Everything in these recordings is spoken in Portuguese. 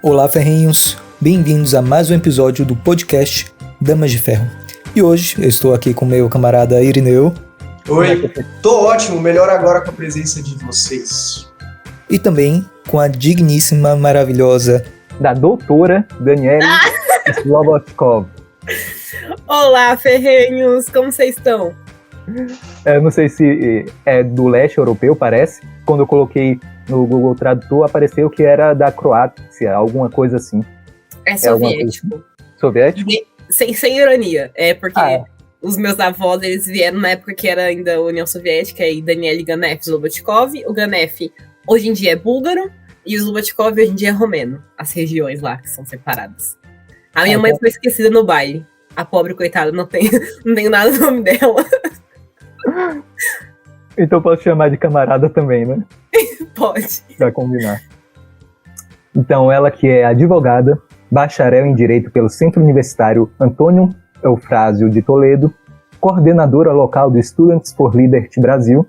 Olá, ferrenhos! Bem-vindos a mais um episódio do podcast Damas de Ferro. E hoje eu estou aqui com meu camarada Irineu. Oi, tô ótimo, melhor agora com a presença de vocês. E também com a digníssima, maravilhosa da doutora Daniele Slobotkov. Olá, ferrenhos! Como vocês estão? Eu não sei se é do leste europeu, parece. Quando eu coloquei no Google Tradutor, apareceu que era da Croácia, alguma coisa assim. É soviético. Assim? Soviético? Sem ironia. É porque os meus avós, eles vieram na época que era ainda a União Soviética, e Daniel Ganef Slobotkov. O Ganef hoje em dia é búlgaro, e o Slobotkov hoje em dia é romeno. As regiões lá que são separadas. A minha mãe foi esquecida no baile. A pobre coitada, não tem nada no nome dela. Então posso chamar de camarada também, né? Pode. Pra combinar. Então, ela que é advogada, bacharel em Direito pelo Centro Universitário Antônio Eufrásio de Toledo, coordenadora local do Students for Liberty Brasil,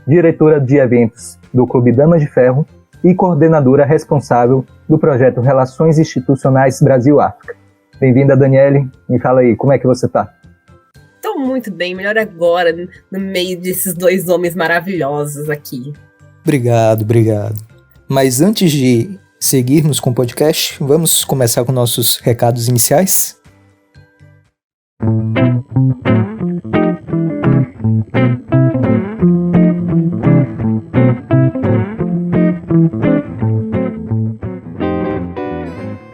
diretora de eventos do Clube Damas de Ferro e coordenadora responsável do projeto Relações Institucionais Brasil-África. Bem-vinda, Daniele. Me fala aí, como é que você tá? Tô muito bem, melhor agora, no meio desses dois homens maravilhosos aqui. Obrigado. Mas antes de seguirmos com o podcast, vamos começar com nossos recados iniciais?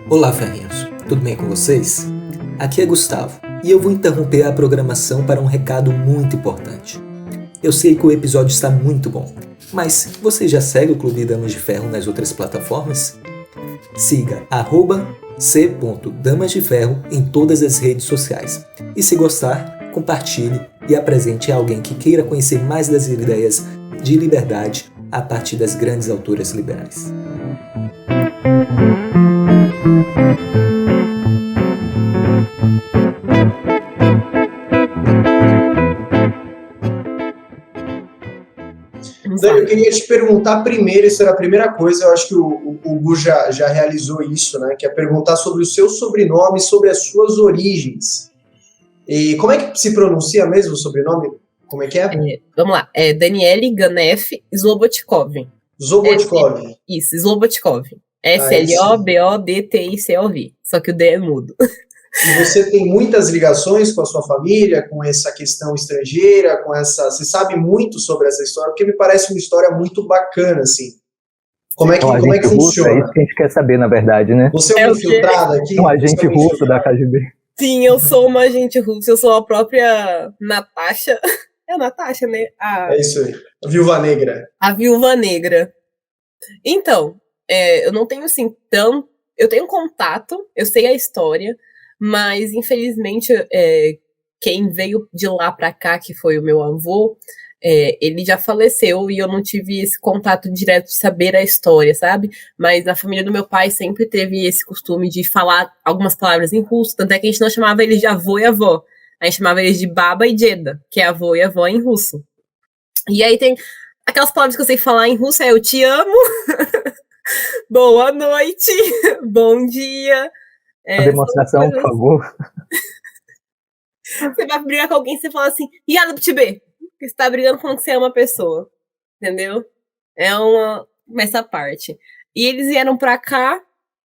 Olá, ferrinhos. Tudo bem com vocês? Aqui é Gustavo e eu vou interromper a programação para um recado muito importante. Eu sei que o episódio está muito bom, mas você já segue o Clube Damas de Ferro nas outras plataformas? Siga @c.damas de ferro em todas as redes sociais. E se gostar, compartilhe e apresente a alguém que queira conhecer mais das ideias de liberdade a partir das grandes autoras liberais. Dani, eu queria te perguntar primeiro, isso era a primeira coisa, eu acho que o Gu já realizou isso, né? Que é perguntar sobre o seu sobrenome, sobre as suas origens. E como é que se pronuncia mesmo o sobrenome? Como é que é? Vamos lá, é Daniele Ganef Slobotkov. Zobotkov. Isso, Slobotkov. Slobotkov. Só que o D é mudo. E você tem muitas ligações com a sua família, com essa questão estrangeira, com essa... Você sabe muito sobre essa história, porque me parece uma história muito bacana, assim. Como é que funciona? É isso que a gente quer saber, na verdade, né? Você é uma infiltrada aqui? Um agente russo da KGB. Sim, eu sou uma agente russa, eu sou a própria Natasha. É a Natasha, né? É isso aí, a Viúva Negra. A Viúva Negra. Então, eu não tenho, assim, eu tenho contato, eu sei a história, mas, infelizmente, quem veio de lá pra cá, que foi o meu avô, ele já faleceu e eu não tive esse contato direto de saber a história, sabe? Mas a família do meu pai sempre teve esse costume de falar algumas palavras em russo, tanto é que a gente não chamava eles de avô e avó, a gente chamava eles de baba e deda, que é avô e avó em russo. E aí tem aquelas palavras que eu sei falar em russo, eu te amo, boa noite, bom dia... A demonstração, por favor. Você vai brigar com alguém, você fala assim, Yada Btb, que você tá brigando com que você é uma pessoa, entendeu? Essa parte. E eles vieram pra cá,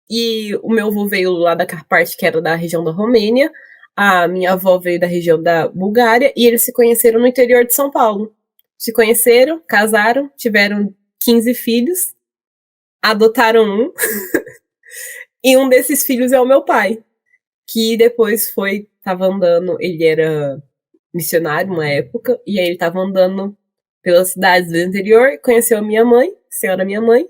e o meu avô veio lá da parte que era da região da Romênia, a minha avó veio da região da Bulgária, e eles se conheceram no interior de São Paulo. Se conheceram, casaram, tiveram 15 filhos, adotaram um, e um desses filhos é o meu pai, que depois tava andando, ele era missionário uma época, e aí ele tava andando pelas cidades do interior, conheceu a minha mãe, senhora minha mãe,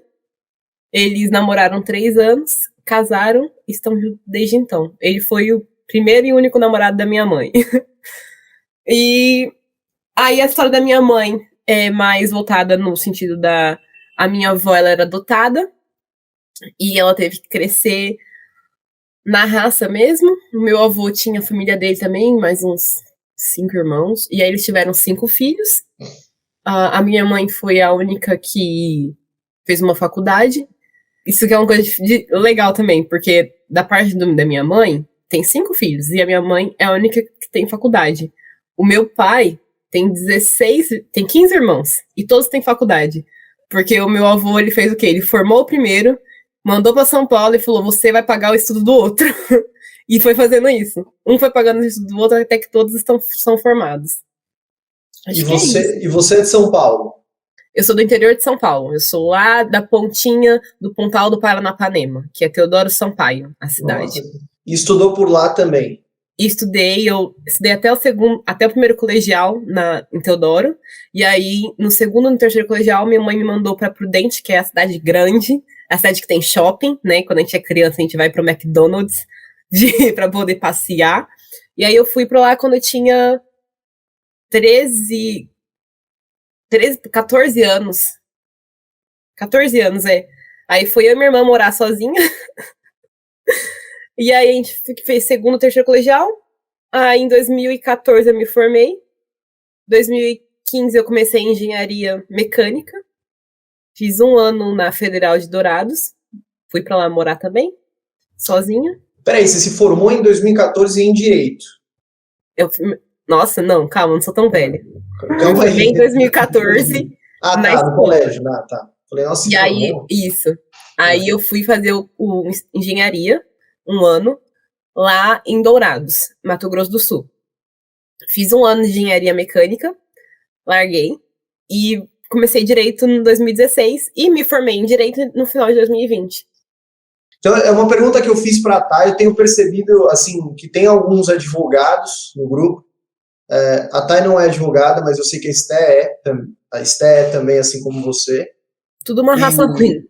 eles namoraram 3 anos, casaram, e estão juntos desde então. Ele foi o primeiro e único namorado da minha mãe. E aí a história da minha mãe é mais voltada no sentido a minha avó, ela era adotada, e ela teve que crescer na raça mesmo. O meu avô tinha a família dele também, mais uns 5 irmãos. E aí eles tiveram 5 filhos. A minha mãe foi a única que fez uma faculdade. isso que é uma coisa legal também, porque da parte da minha mãe, tem 5 filhos, e a minha mãe é a única que tem faculdade. O meu pai tem 15 irmãos, e todos têm faculdade. Porque o meu avô, ele fez o quê? Ele formou o primeiro, mandou para São Paulo e falou, você vai pagar o estudo do outro. E foi fazendo isso. Um foi pagando o estudo do outro até que todos são formados. E você é de São Paulo? Eu sou do interior de São Paulo. Eu sou lá da pontinha do Pontal do Paranapanema, que é Teodoro Sampaio, a cidade. Nossa. E estudou por lá também? Eu estudei até o primeiro colegial em Teodoro, e aí no segundo e no terceiro colegial minha mãe me mandou para Prudente, que é a cidade grande, a cidade que tem shopping, né? Quando a gente é criança a gente vai pro McDonald's para poder passear. E aí eu fui para lá quando eu tinha 14 anos. 14 anos, é. Aí foi eu e minha irmã morar sozinha. E aí a gente fez segundo, terceiro colegial. Aí em 2014 eu me formei. Em 2015 eu comecei em engenharia mecânica. Fiz 1 ano na Federal de Dourados. Fui pra lá morar também, sozinha. Peraí, você se formou em 2014 em Direito? Nossa, não, calma, não sou tão velha. Eu Calma aí. formei em 2014. Ah, tá, no colégio. Ah, tá. Falei, nossa, E aí, isso. Aí eu fui fazer o engenharia, 1 ano, lá em Dourados, Mato Grosso do Sul. Fiz 1 ano de engenharia mecânica, larguei, e comecei direito em 2016 e me formei em direito no final de 2020. Então, é uma pergunta que eu fiz para a Thay. Eu tenho percebido, assim, que tem alguns advogados no grupo. A Thay não é advogada, mas eu sei que a Esté é. A Esté é também, assim como você. Tudo uma raça ruim.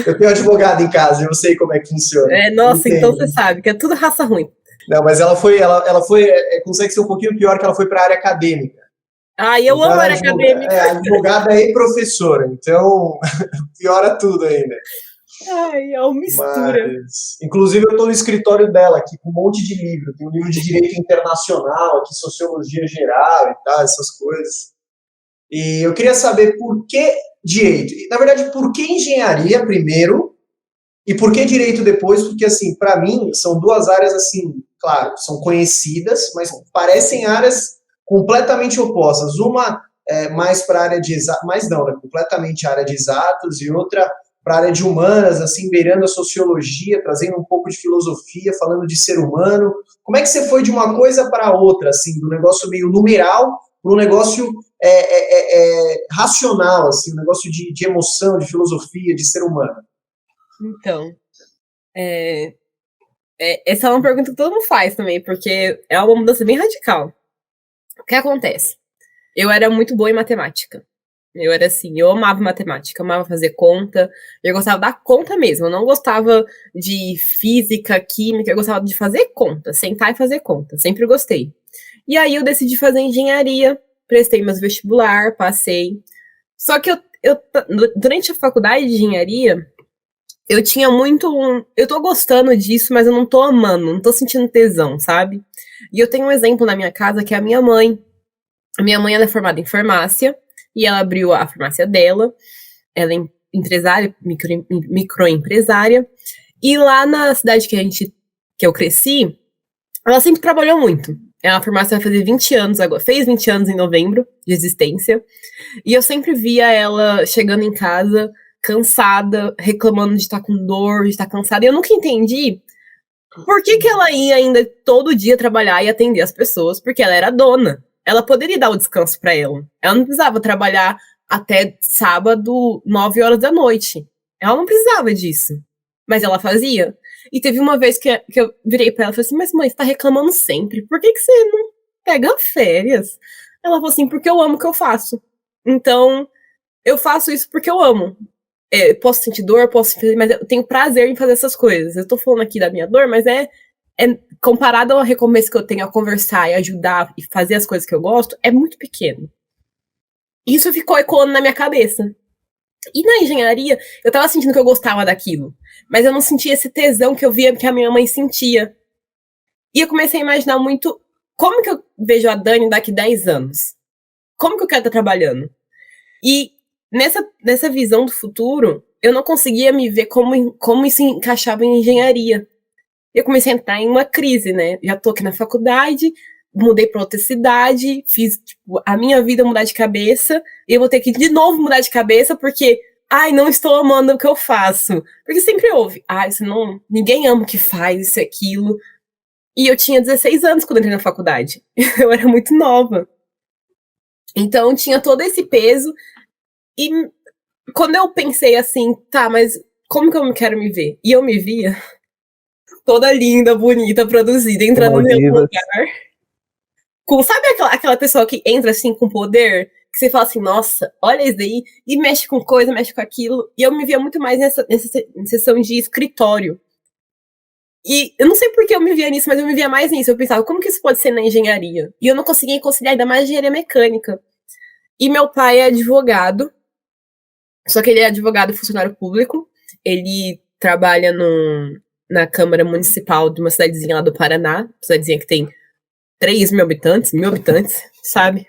Eu tenho advogado em casa, eu sei como é que funciona. Nossa, então você sabe que é tudo raça ruim. Não, mas ela consegue ser um pouquinho pior, que ela foi para a área acadêmica. Eu amo a área acadêmica. Advogada e professora, então piora tudo ainda. É uma mistura. Mas, inclusive, eu estou no escritório dela aqui com um monte de livro. Tem um livro de direito internacional, aqui, sociologia geral e tal, essas coisas. E eu queria saber por que direito. Na verdade, por que engenharia primeiro e por que direito depois? Porque, assim, para mim, são 2 áreas, assim, claro, são conhecidas, mas parecem áreas completamente opostas. Uma é mais para a área de exatos, mas não, né? Completamente área de exatos, e outra para a área de humanas, assim, beirando a sociologia, trazendo um pouco de filosofia, falando de ser humano. Como é que você foi de uma coisa para outra, assim, do negócio meio numeral para um negócio racional, assim, um negócio de emoção, de filosofia, de ser humano? Então, essa é uma pergunta que todo mundo faz também, porque é uma mudança bem radical. O que acontece? Eu era muito boa em matemática. Eu amava matemática, amava fazer conta, eu gostava da conta mesmo, eu não gostava de física, química, eu gostava de fazer conta, sentar e fazer conta, sempre gostei. E aí eu decidi fazer engenharia, prestei meus vestibular, passei. Só que durante a faculdade de engenharia, eu tinha eu tô gostando disso, mas eu não tô amando, não tô sentindo tesão, sabe? E eu tenho um exemplo na minha casa, que é a minha mãe. A minha mãe, ela é formada em farmácia, e ela abriu a farmácia dela. Ela é empresária, microempresária. E lá na cidade que eu cresci, ela sempre trabalhou muito. A farmácia vai fazer 20 anos agora, fez 20 anos em novembro de existência. E eu sempre via ela chegando em casa, cansada, reclamando de estar com dor, de estar cansada. E eu nunca entendi por que ela ia ainda todo dia trabalhar e atender as pessoas, porque ela era dona. Ela poderia dar o descanso para ela. Ela não precisava trabalhar até sábado, 9 horas da noite. Ela não precisava disso. Mas ela fazia. E teve uma vez que eu virei pra ela e falei assim, mas mãe, você tá reclamando sempre. Por que você não pega férias? Ela falou assim, porque eu amo o que eu faço. Então, eu faço isso porque eu amo. Posso sentir dor, mas eu tenho prazer em fazer essas coisas. Eu tô falando aqui da minha dor, mas comparado ao recompensa que eu tenho a conversar e ajudar e fazer as coisas que eu gosto, é muito pequeno. Isso ficou ecoando na minha cabeça. E na engenharia, eu tava sentindo que eu gostava daquilo, mas eu não sentia esse tesão que eu via que a minha mãe sentia. E eu comecei a imaginar muito como que eu vejo a Dani daqui 10 anos. Como que eu quero estar trabalhando? E nessa visão do futuro, eu não conseguia me ver como isso encaixava em engenharia. Eu comecei a entrar em uma crise, né? Já tô aqui na faculdade, mudei para outra cidade, fiz a minha vida mudar de cabeça, e eu vou ter que de novo mudar de cabeça porque, não estou amando o que eu faço. Porque sempre houve, ninguém ama o que faz, isso e aquilo. E eu tinha 16 anos quando entrei na faculdade. Eu era muito nova. Então tinha todo esse peso. E quando eu pensei assim, mas como que eu quero me ver? E eu me via toda linda, bonita, produzida, entrando no meu lugar. Sabe aquela pessoa que entra assim com poder? Que você fala assim, nossa, olha isso daí, e mexe com coisa, mexe com aquilo. E eu me via muito mais nessa sessão de escritório. E eu não sei por que eu me via nisso, mas eu me via mais nisso. Eu pensava, como que isso pode ser na engenharia? E eu não conseguia conciliar ainda mais engenharia mecânica. E meu pai é advogado, só que ele é advogado e funcionário público. Ele trabalha na Câmara Municipal de uma cidadezinha lá do Paraná, cidadezinha que tem 3 mil habitantes, sabe?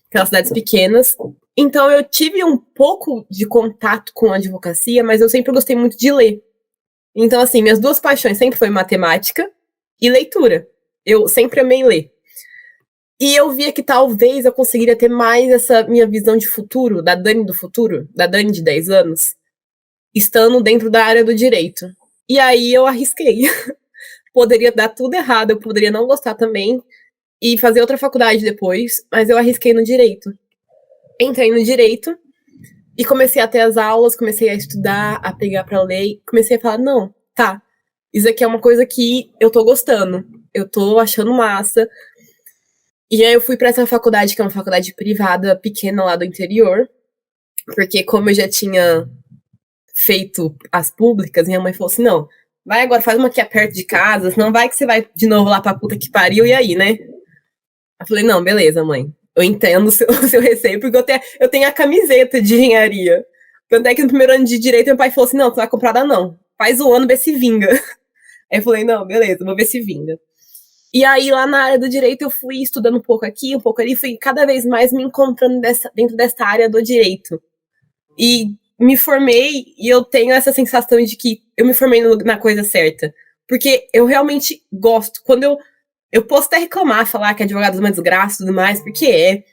Aquelas cidades pequenas. Então eu tive um pouco de contato com a advocacia, mas eu sempre gostei muito de ler. Então, assim, minhas duas paixões sempre foi matemática e leitura. Eu sempre amei ler. E eu via que talvez eu conseguiria ter mais essa minha visão de futuro, da Dani do futuro, da Dani de 10 anos, estando dentro da área do direito. E aí eu arrisquei. Poderia dar tudo errado, eu poderia não gostar também e fazer outra faculdade depois, mas eu arrisquei no direito. Entrei no direito e comecei a ter as aulas, comecei a estudar, a pegar pra ler, e comecei a falar, não, isso aqui é uma coisa que eu tô gostando, eu tô achando massa. E aí eu fui pra essa faculdade, que é uma faculdade privada pequena lá do interior, porque como eu já tinha feito as públicas, minha mãe falou assim, não, vai agora, faz uma aqui perto de casa, senão vai que você vai de novo lá pra puta que pariu, e aí, né? Eu falei, não, beleza, mãe. Eu entendo o seu receio, porque eu tenho a camiseta de engenharia. Tanto é que no primeiro ano de direito, meu pai falou assim, não, você vai comprar nada não. Faz o ano, vê se vinga. Aí eu falei, não, beleza, vou ver se vinga. E aí, lá na área do direito, eu fui estudando um pouco aqui, um pouco ali, fui cada vez mais me encontrando dentro dessa área do direito. E me formei, e eu tenho essa sensação de que eu me formei na coisa certa. Porque eu realmente gosto. Quando eu posso até reclamar, falar que advogado é uma desgraça e tudo mais, porque é.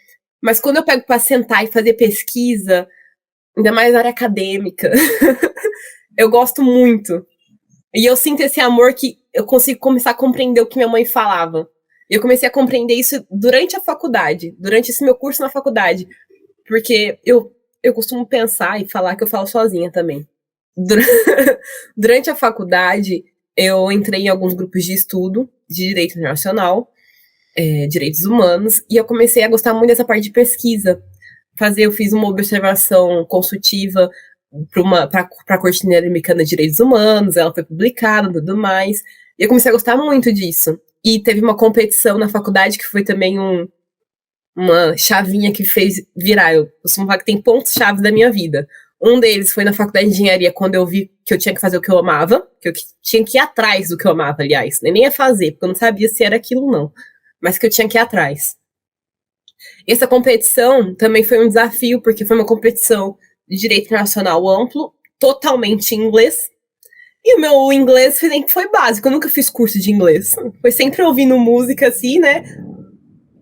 Mas quando eu pego pra sentar e fazer pesquisa, ainda mais na área acadêmica, eu gosto muito. E eu sinto esse amor que eu consigo começar a compreender o que minha mãe falava. E eu comecei a compreender isso durante a faculdade, durante esse meu curso na faculdade. Porque eu costumo pensar e falar que eu falo sozinha também. Durante a faculdade, eu entrei em alguns grupos de estudo de direito internacional, direitos humanos, e eu comecei a gostar muito dessa parte de pesquisa. Eu fiz uma observação consultiva para a Corte Interamericana de Direitos Humanos, ela foi publicada e tudo mais, e eu comecei a gostar muito disso. E teve uma competição na faculdade que foi também uma chavinha que fez virar. Eu costumo falar que tem pontos-chave da minha vida. Um deles foi na faculdade de engenharia, quando eu vi que eu tinha que fazer o que eu amava, que eu tinha que ir atrás do que eu amava, aliás. Nem ia fazer, porque eu não sabia se era aquilo, não. Mas que eu tinha que ir atrás. Essa competição também foi um desafio, porque foi uma competição de direito internacional amplo, totalmente em inglês. E o meu inglês foi básico, eu nunca fiz curso de inglês. Foi sempre ouvindo música assim, né?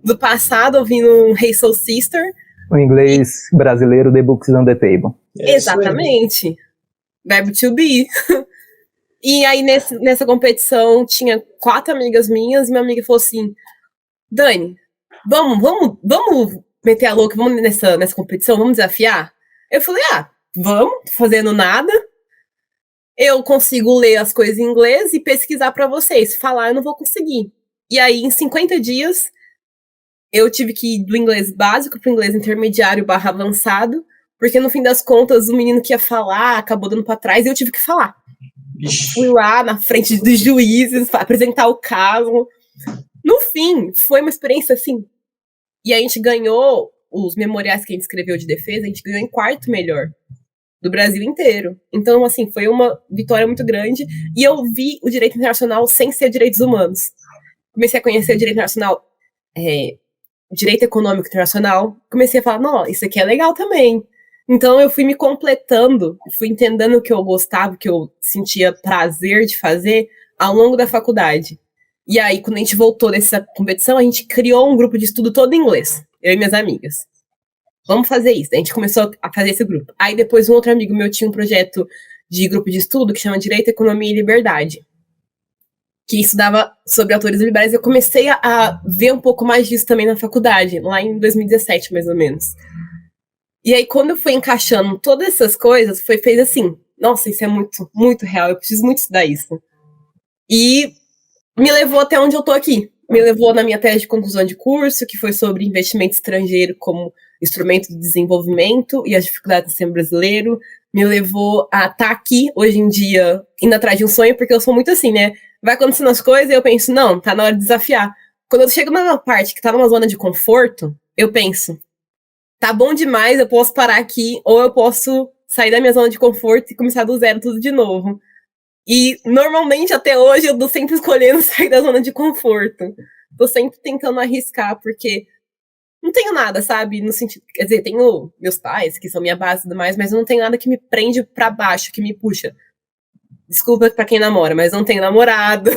Do passado, ouvindo um Hey Soul Sister. O inglês brasileiro, The Books on the Table. Exatamente. Verbo to be. E aí, nessa competição, tinha 4 amigas minhas, e minha amiga falou assim, Dani, vamos meter a louca, vamos nessa competição, vamos desafiar? Eu falei, vamos, fazendo nada. Eu consigo ler as coisas em inglês e pesquisar pra vocês. Falar eu não vou conseguir. E aí, em 50 dias, eu tive que ir do inglês básico pro inglês intermediário / avançado, porque no fim das contas, o menino que ia falar acabou dando pra trás e eu tive que falar. Fui lá na frente dos juízes, apresentar o caso. No fim, foi uma experiência assim. E a gente ganhou os memoriais que a gente escreveu de defesa, a gente ganhou em 4º melhor do Brasil inteiro. Então, assim, foi uma vitória muito grande. E eu vi o direito internacional sem ser direitos humanos. Comecei a conhecer o direito internacional, direito econômico internacional. Comecei a falar, não, isso aqui é legal também. Então eu fui me completando, fui entendendo o que eu gostava, o que eu sentia prazer de fazer ao longo da faculdade. E aí, quando a gente voltou dessa competição, a gente criou um grupo de estudo todo em inglês, eu e minhas amigas. Vamos fazer isso. A gente começou a fazer esse grupo. Aí depois um outro amigo meu tinha um projeto de grupo de estudo que chama Direito, Economia e Liberdade, que estudava sobre autores liberais. Eu comecei a ver um pouco mais disso também na faculdade, lá em 2017, mais ou menos. E aí, quando eu fui encaixando todas essas coisas, fez assim, nossa, isso é muito, muito real, eu preciso muito estudar isso. E me levou até onde eu tô aqui. Me levou na minha tese de conclusão de curso, que foi sobre investimento estrangeiro como instrumento de desenvolvimento e as dificuldades do sistema brasileiro. Me levou a estar aqui, hoje em dia, indo atrás de um sonho, porque eu sou muito assim, né? Vai acontecendo as coisas e eu penso, não, tá na hora de desafiar. Quando eu chego numa parte que tá numa zona de conforto, eu penso, tá bom demais, eu posso parar aqui, ou eu posso sair da minha zona de conforto e começar do zero tudo de novo. E, normalmente, até hoje, eu tô sempre escolhendo sair da zona de conforto. Tô sempre tentando arriscar, porque não tenho nada, sabe? No sentido, quer dizer, tenho meus pais, que são minha base e tudo mais, mas eu não tenho nada que me prende pra baixo, que me puxa. Desculpa pra quem namora, mas não tenho namorado,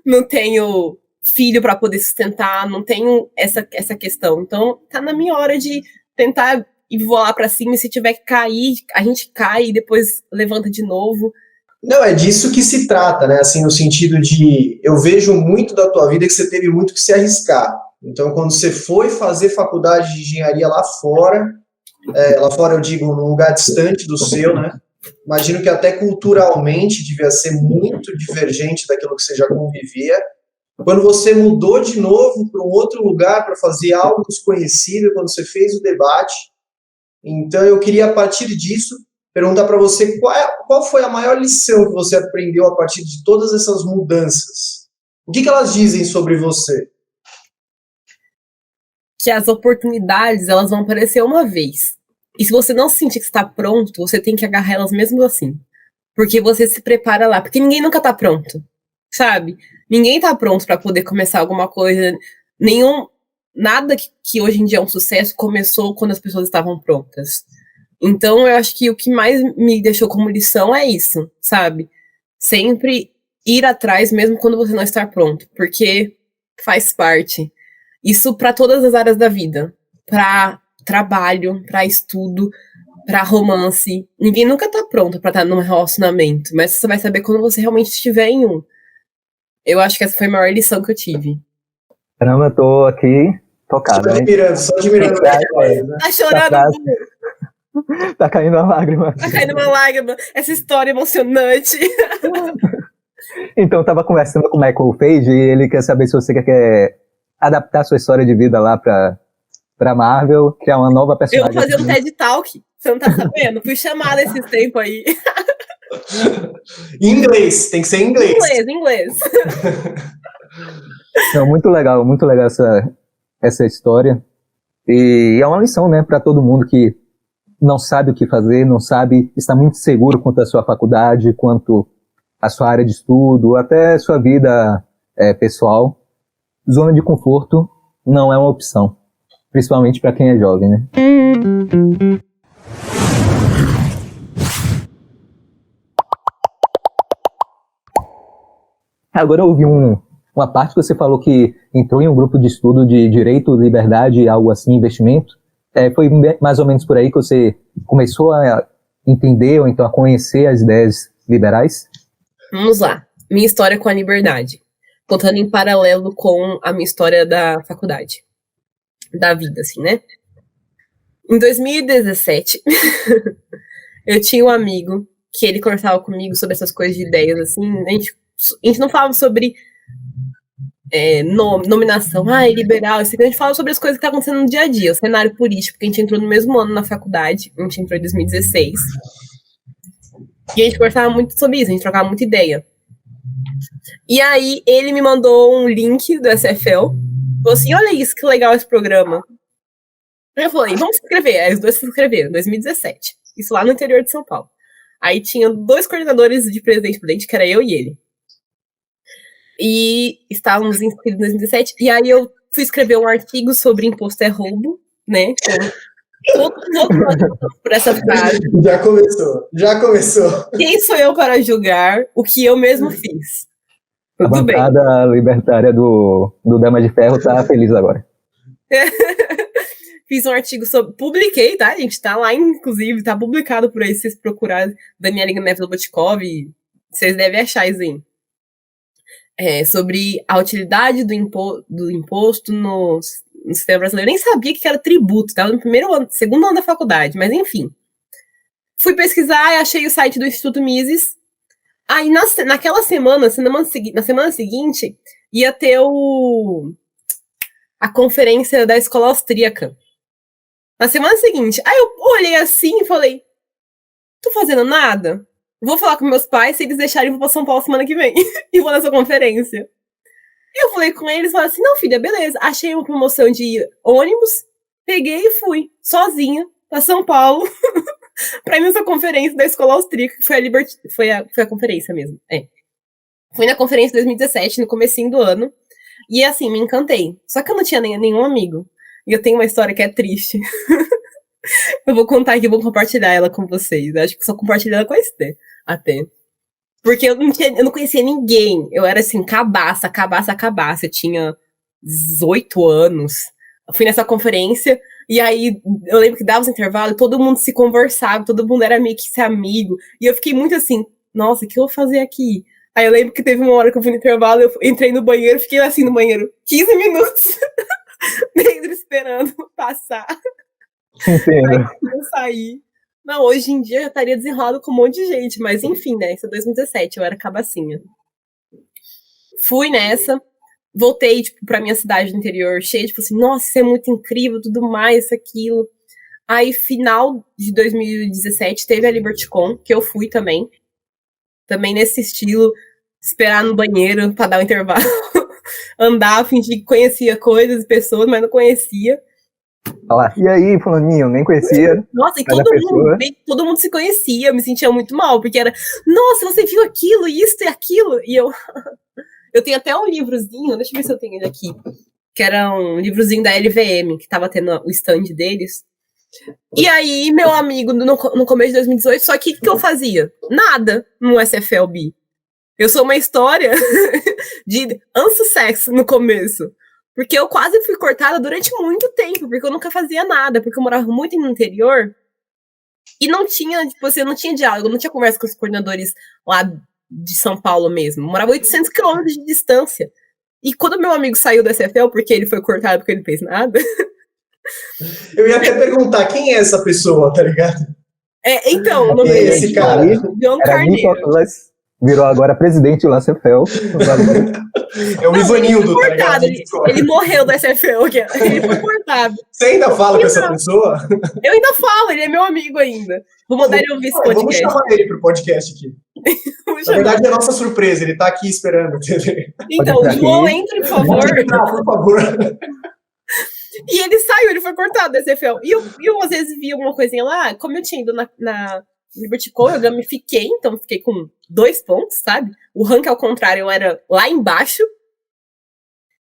não tenho filho pra poder sustentar, não tenho essa questão. Então, tá na minha hora de tentar ir voar pra cima, e se tiver que cair, a gente cai e depois levanta de novo. Não, é disso que se trata, né? Assim, no sentido de, eu vejo muito da tua vida que você teve muito que se arriscar. Então, quando você foi fazer faculdade de engenharia lá fora eu digo, num lugar distante do seu, né? Imagino que até culturalmente devia ser muito divergente daquilo que você já convivia. Quando você mudou de novo para um outro lugar para fazer algo desconhecido, quando você fez o debate. Então, eu queria, a partir disso, perguntar para você qual foi a maior lição que você aprendeu a partir de todas essas mudanças. O que elas dizem sobre você? Que as oportunidades, elas vão aparecer uma vez. E se você não sentir que está pronto, você tem que agarrar elas mesmo assim. Porque você se prepara lá. Porque ninguém nunca tá pronto, sabe? Ninguém tá pronto para poder começar alguma coisa. Nada que hoje em dia é um sucesso começou quando as pessoas estavam prontas. Então, eu acho que o que mais me deixou como lição é isso, sabe? Sempre ir atrás, mesmo quando você não está pronto, porque faz parte. Isso para todas as áreas da vida. Para trabalho, para estudo, para romance. Ninguém nunca tá pronto para estar num relacionamento, mas você vai saber quando você realmente estiver em um. Eu acho que essa foi a maior lição que eu tive. Caramba, eu tô aqui tocado, né? Só admirando. Tá chorando. Tá caindo uma lágrima. Tá caindo uma lágrima. Essa história emocionante. Então, eu tava conversando com o Michael Page e ele quer saber se você quer adaptar sua história de vida lá pra Marvel, criar uma nova personagem. Eu vou fazer um TED Talk. Você não tá sabendo? Fui chamada esses tempos aí. Em inglês, tem que ser em inglês. Inglês. Não, muito legal essa história. E é uma lição, né, pra todo mundo que não sabe o que fazer, não sabe, está muito seguro quanto à sua faculdade, quanto à sua área de estudo, até sua vida pessoal. Zona de conforto não é uma opção, principalmente para quem é jovem, né? Agora eu ouvi uma parte que você falou que entrou em um grupo de estudo de direito, liberdade, algo assim, investimento. Foi mais ou menos por aí que você começou a entender ou então a conhecer as ideias liberais? Vamos lá. Minha história com a liberdade. Contando em paralelo com a minha história da faculdade. Da vida, assim, né? Em 2017, eu tinha um amigo que ele conversava comigo sobre essas coisas de ideias, assim. A gente não falava sobre nominação, liberal, isso aqui. A gente falava sobre as coisas que estavam acontecendo no dia a dia, o cenário político, porque a gente entrou no mesmo ano na faculdade, a gente entrou em 2016. E a gente conversava muito sobre isso, a gente trocava muita ideia. E aí, ele me mandou um link do SFL, falou assim, olha isso, que legal esse programa. Aí eu falei, vamos se inscrever. Aí os dois se inscreveram, em 2017. Isso lá no interior de São Paulo. Aí tinha 2 coordenadores de presidente, que era eu e ele. E estávamos inscritos em 2017. E aí eu fui escrever um artigo sobre imposto é roubo, né? Todo mundo por essa frase. Já começou. Quem sou eu para julgar o que eu mesmo fiz? A Tudo bem. bancada libertária do Dama de Ferro tá feliz agora. Fiz um artigo sobre. Publiquei, tá, gente? Tá lá, inclusive, tá publicado por aí. Se vocês procurarem Daniela Neves Lobotkov, vocês devem achar isso aí. Sobre a utilidade do imposto no sistema brasileiro. Eu nem sabia que era tributo, tava no segundo ano da faculdade, mas enfim. Fui pesquisar e achei o site do Instituto Mises. Aí, naquela semana, na semana seguinte, ia ter a conferência da escola austríaca. Na semana seguinte. Aí eu olhei assim e falei, tô fazendo nada? Vou falar com meus pais, se eles deixarem, eu vou pra São Paulo semana que vem. E vou nessa conferência. Eu falei com eles, falaram assim, não, filha, beleza. Achei uma promoção de ônibus, peguei e fui, sozinha, pra São Paulo, pra ir nessa conferência da escola austríaca, que foi a conferência mesmo. Fui na conferência de 2017, no comecinho do ano, e assim, me encantei. Só que eu não tinha nenhum amigo. E eu tenho uma história que é triste. Eu vou contar aqui, vou compartilhar ela com vocês. Eu acho que só compartilhei ela com a Esther, até. Porque eu não conhecia ninguém. Eu era assim, cabaça. Eu tinha 18 anos. Eu fui nessa conferência, e aí eu lembro que dava os intervalos, todo mundo se conversava, todo mundo era meio que esse amigo. E eu fiquei muito assim, nossa, o que eu vou fazer aqui? Aí eu lembro que teve uma hora que eu fui no intervalo, eu entrei no banheiro, fiquei assim no banheiro 15 minutos, dentro esperando passar. Entendo. Aí eu saí. Não, hoje em dia eu já estaria desenrolado com um monte de gente, mas enfim, né? Isso é 2017, eu era cabacinha. Fui nessa, voltei, tipo, pra minha cidade do interior, cheia, tipo assim, nossa, isso é muito incrível, tudo mais, isso, aquilo. Aí, final de 2017, teve a LibertyCon, que eu fui também. Também nesse estilo, esperar no banheiro pra dar um intervalo. Andar, fingir que conhecia coisas e pessoas, mas não conhecia. Falar, e aí, fulaninho, nem conhecia. Nossa, e Cada todo mundo se conhecia, eu me sentia muito mal, porque era, nossa, você viu aquilo, isso e aquilo, e eu tenho até um livrozinho, deixa eu ver se eu tenho ele aqui, que era um livrozinho da LVM, que tava tendo o stand deles. E aí, meu amigo, no começo de 2018, só que o que eu fazia? Nada no SFLB. Eu sou uma história de unsucesso no começo. Porque eu quase fui cortada durante muito tempo, porque eu nunca fazia nada, porque eu morava muito no interior e não tinha, tipo assim, eu não tinha diálogo, não tinha conversa com os coordenadores lá de São Paulo mesmo. Eu morava 800 quilômetros de distância. E quando meu amigo saiu do SFL, porque ele foi cortado porque ele não fez nada... Eu ia até perguntar, quem é essa pessoa, tá ligado? Então, o nome dele é esse cara. João Carneiro. Virou agora presidente do SFL. É o Ivanildo, tá ligado? Ele morreu do SFL, ele foi cortado. Você ainda fala com essa pessoa? Eu ainda falo, ele é meu amigo ainda. Vou mandar ele ouvir esse podcast. Vamos chamar ele pro podcast aqui. Na verdade, é nossa surpresa, ele tá aqui esperando. Então, João, entre, por favor. Por favor. E ele saiu, ele foi cortado do SFL. E eu às vezes via alguma coisinha lá, como eu tinha ido na LibertyCon, eu gamifiquei, então fiquei com 2 pontos, sabe? O rank, ao contrário, eu era lá embaixo.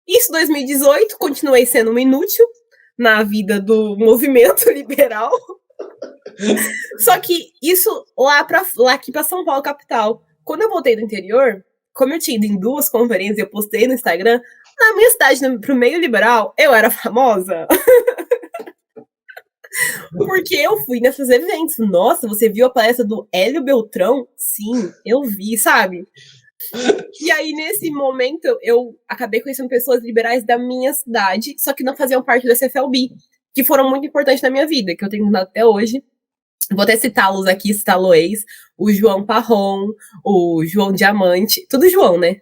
Isso, 2018, continuei sendo um inútil na vida do movimento liberal. Só que isso lá aqui pra São Paulo, capital. Quando eu voltei do interior, como eu tinha ido em 2 conferências, eu postei no Instagram, na minha cidade, pro meio liberal, eu era famosa. Porque eu fui nesses eventos. Nossa, você viu a palestra do Hélio Beltrão? Sim, eu vi, sabe? E aí, nesse momento, eu acabei conhecendo pessoas liberais da minha cidade, só que não faziam parte do SFLB, que foram muito importantes na minha vida, que eu tenho contato até hoje. Vou até citá-los aqui, citá-los, o João Parron, o João Diamante, tudo João, né?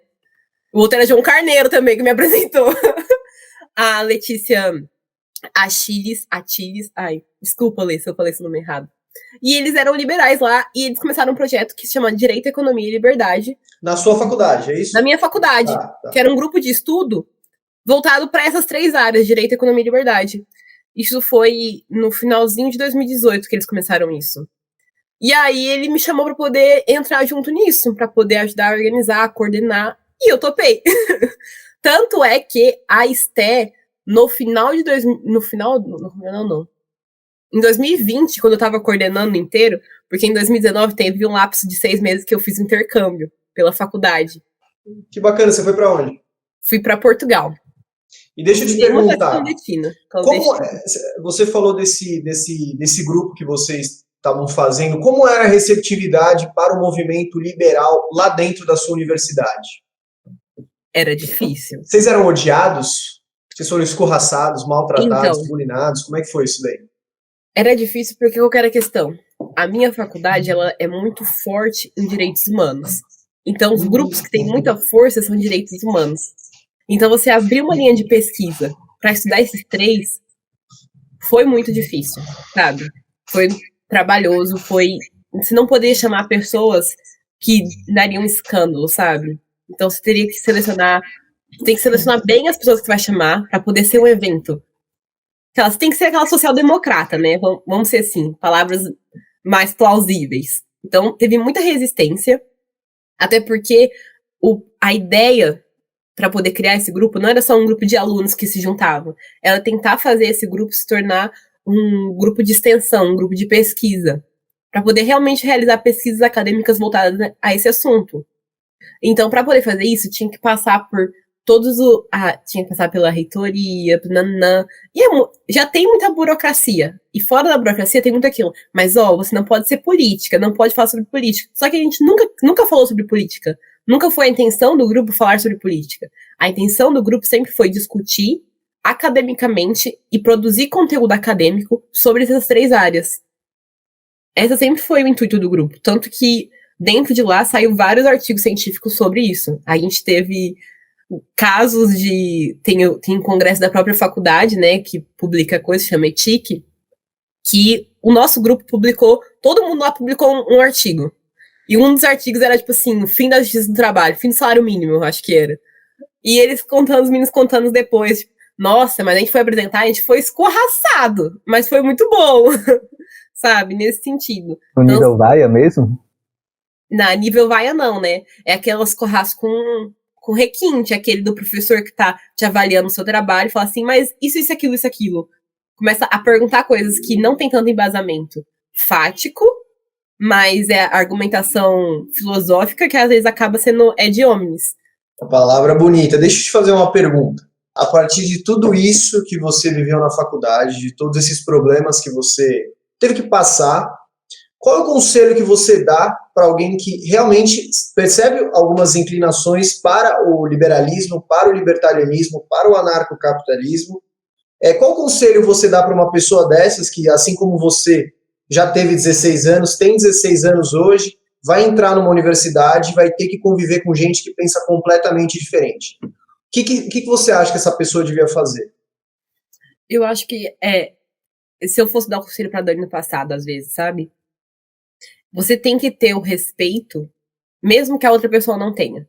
O outro era João Carneiro também, que me apresentou. A Letícia Achiles, ai, desculpa, Lê, se eu falei esse nome errado. E eles eram liberais lá, e eles começaram um projeto que se chama Direito, Economia e Liberdade. Na sua faculdade, é isso? Na minha faculdade, que era um grupo de estudo voltado para essas 3 áreas, Direito, Economia e Liberdade. Isso foi no finalzinho de 2018 que eles começaram isso. E aí ele me chamou para poder entrar junto nisso, para poder ajudar a organizar, a coordenar, e eu topei. Tanto é que a Esté, no final de Em 2020, quando eu estava coordenando inteiro, porque em 2019 teve um lapso de 6 meses que eu fiz intercâmbio pela faculdade. Que bacana, você foi para onde? Fui para Portugal. E deixa eu te perguntar, como você falou desse grupo que vocês estavam fazendo, como era a receptividade para o movimento liberal lá dentro da sua universidade? Era difícil. Vocês eram odiados? Vocês foram escorraçados, maltratados, Então, bulinados? Como é que foi isso daí? Era difícil porque qual que era a questão? A minha faculdade, ela é muito forte em direitos humanos. Então, os grupos que têm muita força são direitos humanos. Então, você abrir uma linha de pesquisa para estudar esses 3 foi muito difícil, sabe? Foi trabalhoso, você não poderia chamar pessoas que dariam escândalo, sabe? Então, você teria que selecionar bem as pessoas que você vai chamar para poder ser um evento. Você tem que ser aquela social-democrata, né? Vamos ser assim, palavras mais plausíveis. Então, teve muita resistência, até porque a ideia para poder criar esse grupo não era só um grupo de alunos que se juntavam, era tentar fazer esse grupo se tornar um grupo de extensão, um grupo de pesquisa, para poder realmente realizar pesquisas acadêmicas voltadas a esse assunto. Então, para poder fazer isso, tinha que passar por tinha que passar pela reitoria, e já tem muita burocracia. E fora da burocracia tem muito aquilo. Mas, você não pode ser política, não pode falar sobre política. Só que a gente nunca falou sobre política. Nunca foi a intenção do grupo falar sobre política. A intenção do grupo sempre foi discutir academicamente e produzir conteúdo acadêmico sobre essas 3 áreas. Essa sempre foi o intuito do grupo. Tanto que dentro de lá saiu vários artigos científicos sobre isso. A gente teve casos tem um congresso da própria faculdade, né, que publica coisa, chama ETIC, que o nosso grupo publicou, todo mundo lá publicou um artigo. E um dos artigos era, tipo assim, o fim da justiça do trabalho, fim do salário mínimo, eu acho que era. E os meninos contando depois, tipo, nossa, mas a gente foi apresentar, a gente foi escorraçado, mas foi muito bom, sabe, nesse sentido. No nível vaia mesmo? Na nível vaia não, né, é aquelas escorraço com requinte, aquele do professor que tá te avaliando o seu trabalho e fala assim, mas isso, aquilo. Começa a perguntar coisas que não tem tanto embasamento fático, mas é argumentação filosófica que às vezes acaba sendo ad hominis. A palavra bonita. Deixa eu te fazer uma pergunta. A partir de tudo isso que você viveu na faculdade, de todos esses problemas que você teve que passar, qual é o conselho que você dá para alguém que realmente percebe algumas inclinações para o liberalismo, para o libertarianismo, para o anarcocapitalismo? Qual conselho você dá para uma pessoa dessas que, assim como você, já teve 16 anos, tem 16 anos hoje, vai entrar numa universidade e vai ter que conviver com gente que pensa completamente diferente? O que você acha que essa pessoa devia fazer? Eu acho que, se eu fosse dar um conselho para Dani no passado, às vezes, sabe? Você tem que ter o respeito, mesmo que a outra pessoa não tenha.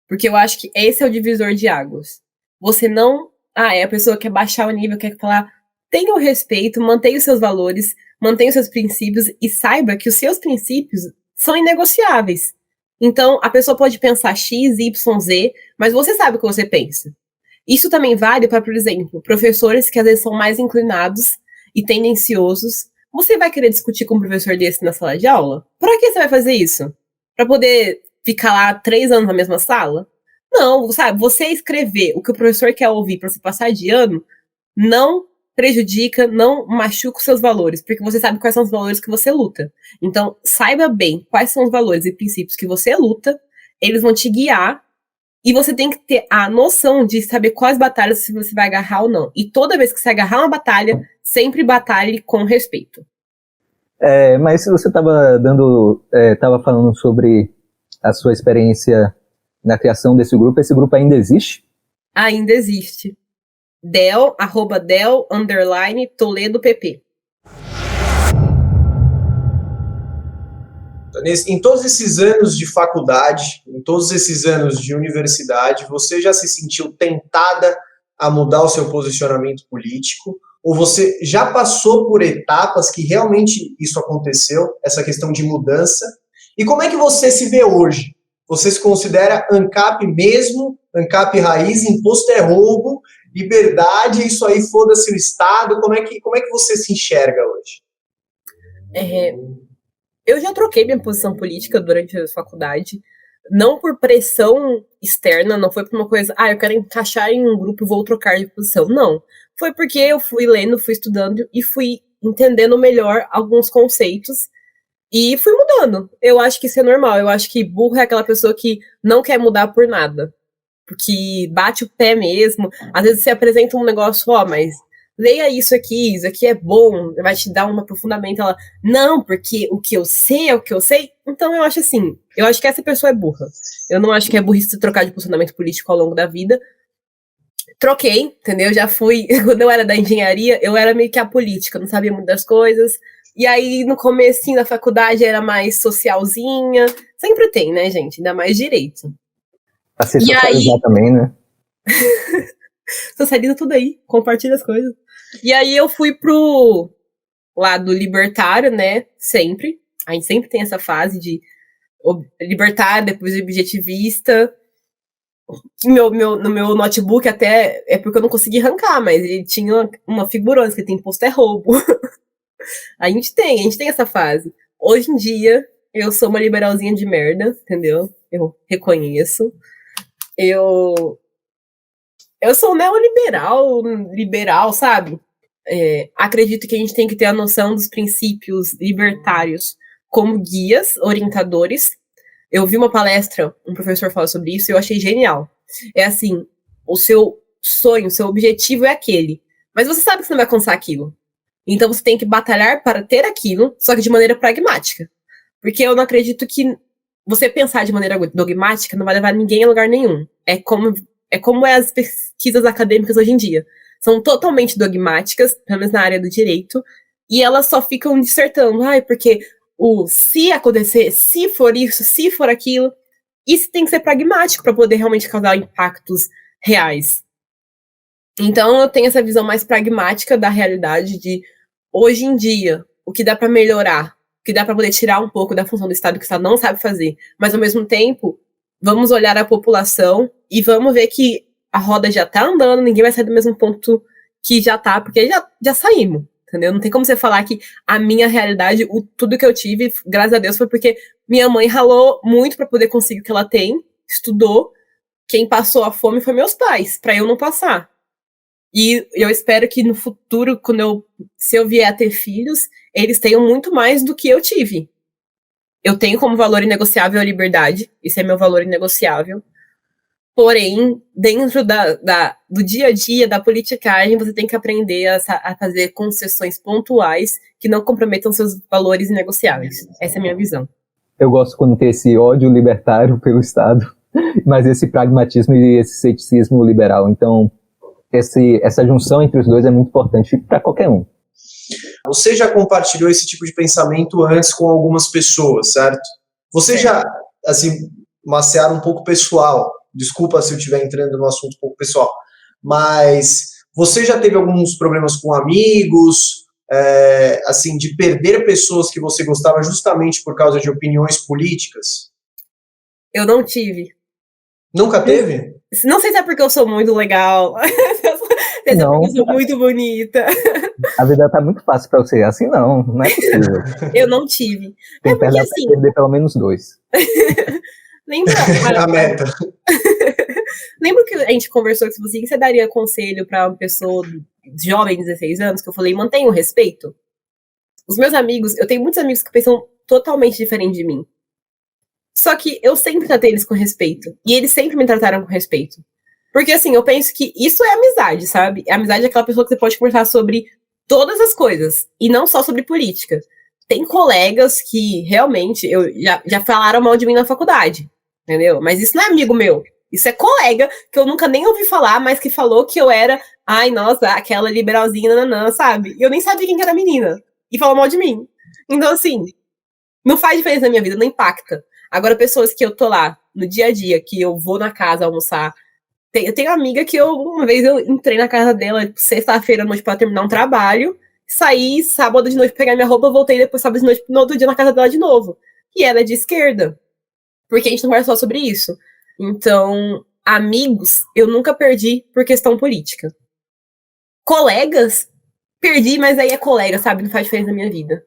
Porque eu acho que esse é o divisor de águas. Você não... a pessoa quer baixar o nível, quer falar... Tenha o respeito, mantenha os seus valores, mantenha os seus princípios e saiba que os seus princípios são inegociáveis. Então, a pessoa pode pensar X, Y, Z, mas você sabe o que você pensa. Isso também vale para, por exemplo, professores que às vezes são mais inclinados e tendenciosos. Você vai querer discutir com um professor desse na sala de aula? Pra que você vai fazer isso? Pra poder ficar lá 3 anos na mesma sala? Não, sabe, você escrever o que o professor quer ouvir pra você passar de ano, não prejudica, não machuca os seus valores, porque você sabe quais são os valores que você luta. Então, saiba bem quais são os valores e princípios que você luta, eles vão te guiar, e você tem que ter a noção de saber quais batalhas você vai agarrar ou não. E toda vez que você agarrar uma batalha, sempre batalhe com respeito. Mas você estava falando sobre a sua experiência na criação desse grupo. Esse grupo ainda existe? Ainda existe. @Del_Toledo PP. Em todos esses anos de faculdade, em todos esses anos de universidade, você já se sentiu tentada a mudar o seu posicionamento político? Ou você já passou por etapas que realmente isso aconteceu, essa questão de mudança? E como é que você se vê hoje? Você se considera ANCAP mesmo, ANCAP raiz, imposto é roubo, liberdade, isso aí, foda-se o Estado. Como é que você se enxerga hoje? Eu já troquei minha posição política durante a faculdade, não por pressão externa, não foi por uma coisa, eu quero encaixar em um grupo e vou trocar de posição. Não. Foi porque eu fui lendo, fui estudando e fui entendendo melhor alguns conceitos e fui mudando. Eu acho que isso é normal. Eu acho que burro é aquela pessoa que não quer mudar por nada. Porque bate o pé mesmo. Às vezes você apresenta um negócio, mas leia isso aqui é bom, vai te dar um aprofundamento. Ela, não, porque o que eu sei é o que eu sei. Então eu acho assim, eu acho que essa pessoa é burra. Eu não acho que é burrice trocar de posicionamento político ao longo da vida. Troquei, entendeu? Já fui, quando eu era da engenharia, eu era meio que apolítica, não sabia muito das coisas. E aí, no comecinho da faculdade, era mais socialzinha. Sempre tem, né, gente? Ainda mais direito. Pra se socializar também, né? Socializa tudo aí, compartilha as coisas. E aí eu fui pro lado libertário, né? Sempre. A gente sempre tem essa fase de libertário, depois objetivista. No meu notebook até é porque eu não consegui arrancar, mas ele tinha uma figurona que tem imposto é roubo. A gente tem essa fase. Hoje em dia, eu sou uma liberalzinha de merda, entendeu? Eu reconheço. Eu sou liberal, sabe? Acredito que a gente tem que ter a noção dos princípios libertários como guias, orientadores. Eu vi uma palestra, um professor falou sobre isso, e eu achei genial. É assim, o seu sonho, o seu objetivo é aquele, mas você sabe que você não vai alcançar aquilo. Então você tem que batalhar para ter aquilo, só que de maneira pragmática. Porque eu não acredito que você pensar de maneira dogmática não vai levar ninguém a lugar nenhum. É como as pesquisas acadêmicas hoje em dia. São totalmente dogmáticas, pelo menos na área do direito, e elas só ficam dissertando, porque se acontecer, se for isso, se for aquilo, isso tem que ser pragmático para poder realmente causar impactos reais. Então eu tenho essa visão mais pragmática da realidade de, hoje em dia, o que dá para melhorar, o que dá para poder tirar um pouco da função do Estado que o Estado não sabe fazer, mas ao mesmo tempo, vamos olhar a população e vamos ver que a roda já tá andando, ninguém vai sair do mesmo ponto que já tá, porque já saímos, entendeu? Não tem como você falar que a minha realidade, tudo que eu tive, graças a Deus, foi porque minha mãe ralou muito para poder conseguir o que ela tem, estudou, quem passou a fome foi meus pais, para eu não passar. E eu espero que no futuro, se eu vier a ter filhos, eles tenham muito mais do que eu tive. Eu tenho como valor inegociável a liberdade, esse é meu valor inegociável. Porém, dentro do dia a dia, da politicagem, você tem que aprender a fazer concessões pontuais que não comprometam seus valores inegociáveis. Essa é a minha visão. Eu gosto quando tem esse ódio libertário pelo Estado, mas esse pragmatismo e esse ceticismo liberal. Então, essa junção entre os dois é muito importante para qualquer um. Você já compartilhou esse tipo de pensamento antes com algumas pessoas, certo? Você já, assim, uma seara um pouco pessoal, desculpa se eu estiver entrando no assunto um pouco pessoal, mas você já teve alguns problemas com amigos, assim, de perder pessoas que você gostava justamente por causa de opiniões políticas? Eu não tive. Nunca teve? Não sei se é porque eu sou muito legal, se é porque eu sou muito bonita. A vida tá muito fácil pra você, assim não é possível. Eu não tive. Tem porque assim, perder pelo menos 2. Lembra? A meta. Lembra que a gente conversou que você daria conselho pra uma pessoa jovem de 16 anos, que eu falei, mantenha o respeito? Os meus amigos, eu tenho muitos amigos que pensam totalmente diferente de mim. Só que eu sempre tratei eles com respeito. E eles sempre me trataram com respeito. Porque, assim, eu penso que isso é amizade, sabe? A amizade é aquela pessoa que você pode conversar sobre todas as coisas. E não só sobre política. Tem colegas que, realmente, já falaram mal de mim na faculdade. Entendeu? Mas isso não é amigo meu. Isso é colega que eu nunca nem ouvi falar, mas que falou que eu era, nossa, aquela liberalzinha, nananã, sabe? E eu nem sabia quem que era a menina. E falou mal de mim. Então, assim, não faz diferença na minha vida, não impacta. Agora, pessoas que eu tô lá no dia a dia, que eu vou na casa almoçar. Eu tenho uma amiga que uma vez eu entrei na casa dela sexta-feira à noite pra terminar um trabalho, saí sábado de noite pra pegar minha roupa, voltei depois sábado de noite no outro dia na casa dela de novo. E ela é de esquerda. Porque a gente não conversa só sobre isso. Então, amigos, eu nunca perdi por questão política. colegas, perdi, mas aí é colega, sabe? Não faz diferença na minha vida.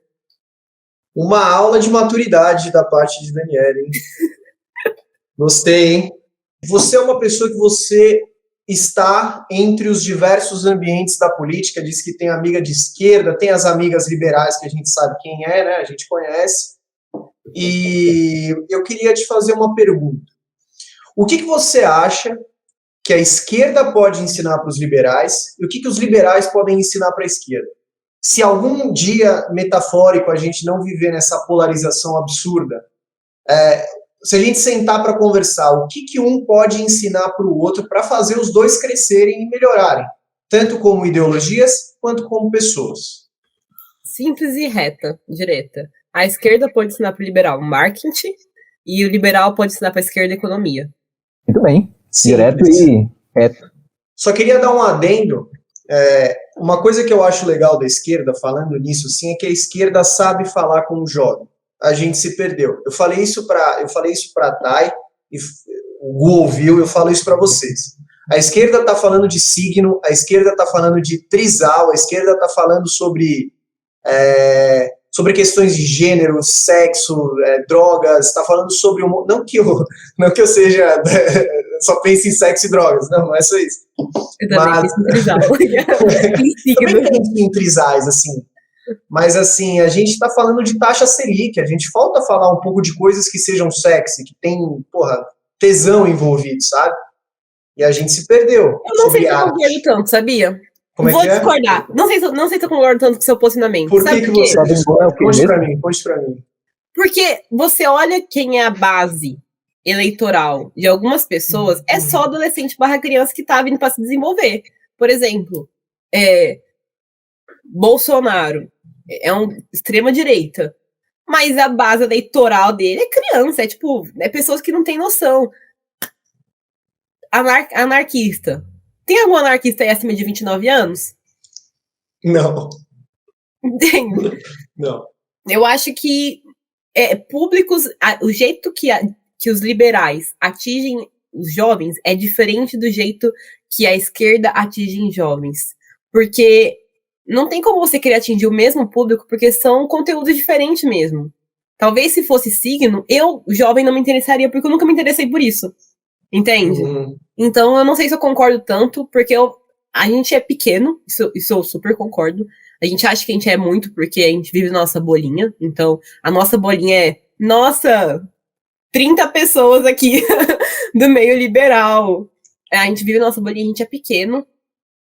Uma aula de maturidade da parte de Daniela, hein? Gostei, hein? Você é uma pessoa que você está entre os diversos ambientes da política, diz que tem amiga de esquerda, tem as amigas liberais que a gente sabe quem é, né? A gente conhece. E eu queria te fazer uma pergunta. O que você acha que a esquerda pode ensinar para os liberais e o que os liberais podem ensinar para a esquerda? Se algum dia, metafórico, a gente não viver nessa polarização absurda, se a gente sentar para conversar, o que um pode ensinar para o outro para fazer os dois crescerem e melhorarem, tanto como ideologias quanto como pessoas? Simples e reta, direta. A esquerda pode ensinar para o liberal marketing e o liberal pode ensinar para a esquerda economia. Muito bem. Simples. Direto e reto. Só queria dar um adendo. Uma coisa que eu acho legal da esquerda, falando nisso, sim, é que a esquerda sabe falar com o jovem. A gente se perdeu. Eu falei isso para a Thay, e o Gu ouviu, eu falo isso para vocês. A esquerda está falando de signo, a esquerda está falando de trisal, a esquerda está falando sobre questões de gênero, sexo, drogas, está falando sobre... Não que eu seja... só pense em sexo e drogas, não é só isso. Eu também penso em trisal. Também penso em trisais, assim. Mas, assim, a gente está falando de taxa Selic, a gente falta falar um pouco de coisas que sejam sexy, que tem, tesão envolvido, sabe? E a gente se perdeu. Eu não sei se eu concordo tanto, sabia? Como Vou discordar. Não sei se eu concordo tanto com o seu posicionamento. Por que você discorda? Conte pra mim. Porque você olha quem é a base eleitoral de algumas pessoas, é só adolescente / criança que tá vindo para se desenvolver. Por exemplo, Bolsonaro é um extrema-direita, mas a base eleitoral dele é criança, é pessoas que não têm noção. Anarquista. Tem algum anarquista aí acima de 29 anos? Não. Tem. Não. Eu acho que públicos, o jeito que os liberais atingem os jovens é diferente do jeito que a esquerda atinge jovens. Porque não tem como você querer atingir o mesmo público, porque são conteúdos diferentes mesmo. Talvez se fosse signo, eu, jovem, não me interessaria, porque eu nunca me interessei por isso. Entende? Então, eu não sei se eu concordo tanto, porque a gente é pequeno, isso eu super concordo. A gente acha que a gente é muito, porque a gente vive na nossa bolinha. Então, a nossa bolinha 30 pessoas aqui do meio liberal. A gente vive na nossa bolinha, a gente é pequeno.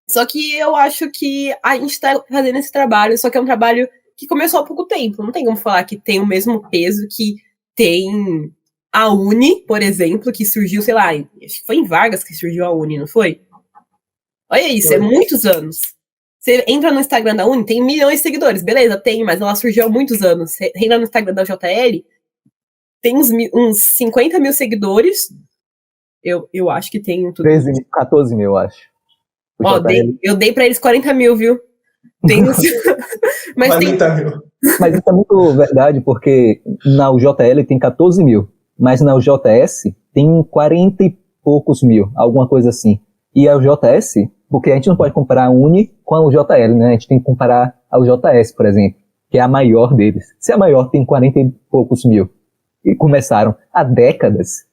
Só que eu acho que a gente tá fazendo esse trabalho, só que é um trabalho que começou há pouco tempo. Não tem como falar que tem o mesmo peso que tem a Uni, por exemplo, que surgiu, sei lá, acho que foi em Vargas que surgiu a Uni, não foi? Olha isso, é muitos anos. Você entra no Instagram da Uni, tem milhões de seguidores, beleza, tem, mas ela surgiu há muitos anos. Você entra no Instagram da JL, tem uns 50 mil seguidores. Eu acho que tem tudo. 14 mil, eu acho. Eu dei pra eles 40 mil, viu? Mas 40 mil. Mas isso é muito verdade, porque na UJL tem 14 mil, mas na UJS tem 40 e poucos mil, alguma coisa assim. E a UJS, porque a gente não pode comparar a Uni com a UJL, né? A gente tem que comparar a UJS, por exemplo, que é a maior deles. Se a maior tem 40 e poucos mil, e começaram há décadas,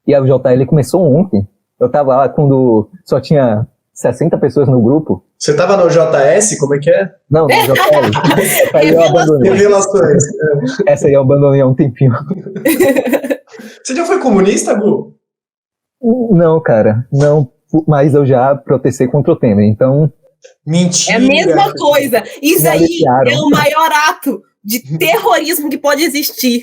e a UJL começou ontem. Eu tava lá quando só tinha 60 pessoas no grupo. Você tava no JS? Como é que é? Não, no JL. Essa aí eu abandonei. Revelações. Essa aí eu abandonei há um tempinho. Você já foi comunista, Gu? Não, cara. Não, mas eu já protestei contra o Temer, então... Mentira! É a mesma coisa. Isso aí é o maior ato de terrorismo que pode existir.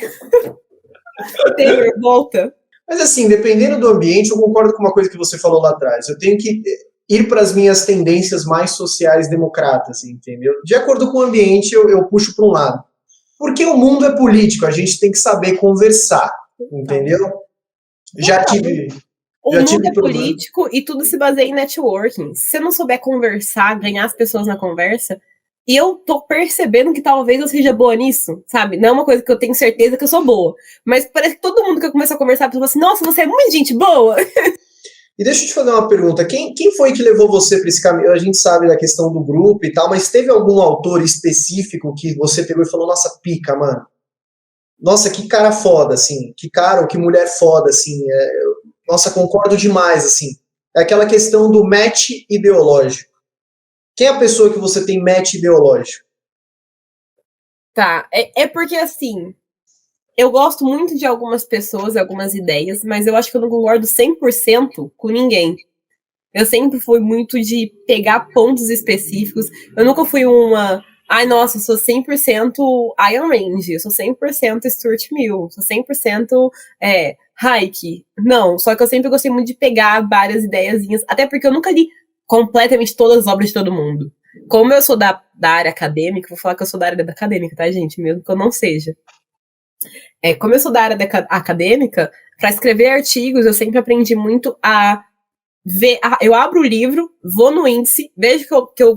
Temer, volta. Mas assim, dependendo do ambiente, eu concordo com uma coisa que você falou lá atrás. Eu tenho que ir para as minhas tendências mais sociais democratas, entendeu? De acordo com o ambiente, eu puxo para um lado. Porque o mundo é político, a gente tem que saber conversar, entendeu? O mundo é político e tudo se baseia em networking. Se você não souber conversar, ganhar as pessoas na conversa, e eu tô percebendo que talvez eu seja boa nisso, sabe? Não é uma coisa que eu tenho certeza que eu sou boa, mas parece que todo mundo que eu começo a conversar, fala assim, nossa, você é muito gente boa. E deixa eu te fazer uma pergunta, quem foi que levou você para esse caminho? A gente sabe da questão do grupo e tal, mas teve algum autor específico que você pegou e falou, nossa, pica, mano? Nossa, que cara foda, assim, que cara ou que mulher foda, assim, nossa, concordo demais, assim. É aquela questão do match ideológico. Quem é a pessoa que você tem match ideológico? Tá, é porque assim, eu gosto muito de algumas pessoas, algumas ideias, mas eu acho que eu não concordo 100% com ninguém. Eu sempre fui muito de pegar pontos específicos. Eu nunca fui uma... Ai, nossa, eu sou 100% Iron Range, eu sou 100% Stuart Mill, sou 100% Hike. Não, só que eu sempre gostei muito de pegar várias ideiazinhas, até porque eu nunca li completamente todas as obras de todo mundo. Como eu sou da área acadêmica, vou falar que eu sou da área acadêmica, tá, gente? Mesmo que eu não seja. Como eu sou da área acadêmica, para escrever artigos, eu sempre aprendi muito a ver. Eu abro o livro, vou no índice, vejo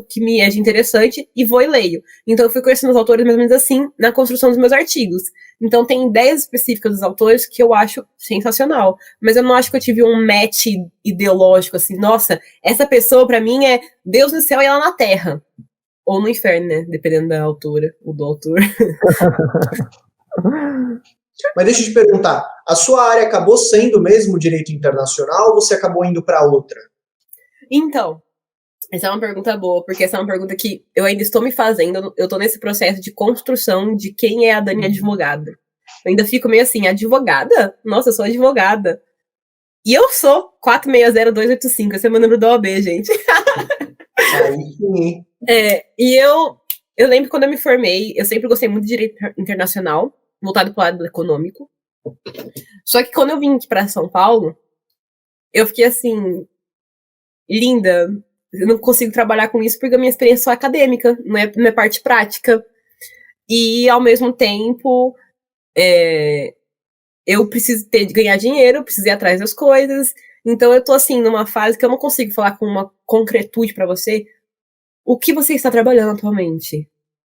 que me é de interessante e vou e leio. Então eu fui conhecendo os autores mais ou menos assim na construção dos meus artigos. Então tem ideias específicas dos autores que eu acho sensacional. Mas eu não acho que eu tive um match ideológico assim, nossa, essa pessoa pra mim é Deus no céu e ela na terra. Ou no inferno, né? Dependendo da autora ou do autor. Mas deixa eu te perguntar, a sua área acabou sendo mesmo direito internacional ou você acabou indo para outra? Então, essa é uma pergunta boa, porque essa é uma pergunta que eu ainda estou me fazendo. Eu estou nesse processo de construção de quem é a Dani advogada. Eu ainda fico meio assim, advogada? Nossa, eu sou advogada. E eu sou 460285, esse é meu número da OAB, gente. Aí sim. E eu lembro quando eu me formei, eu sempre gostei muito de direito internacional, voltado para o lado econômico. Só que quando eu vim aqui para São Paulo, eu fiquei assim, linda, eu não consigo trabalhar com isso porque a minha experiência só é acadêmica, não é parte prática. E, ao mesmo tempo, eu preciso ganhar dinheiro, eu preciso ir atrás das coisas. Então, eu tô, assim, numa fase que eu não consigo falar com uma concretude para você o que você está trabalhando atualmente.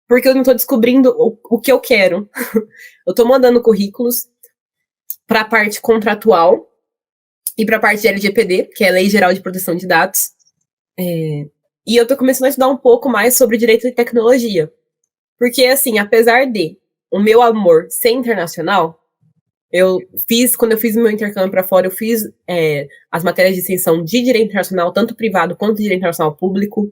Porque eu não tô descobrindo o que eu quero. Eu tô mandando currículos para a parte contratual e para a parte de LGPD, que é a Lei Geral de Proteção de Dados. E eu tô começando a estudar um pouco mais sobre direito de tecnologia. Porque, assim, apesar de o meu amor ser internacional, quando eu fiz o meu intercâmbio para fora, eu fiz as matérias de extensão de direito internacional, tanto privado quanto direito internacional público.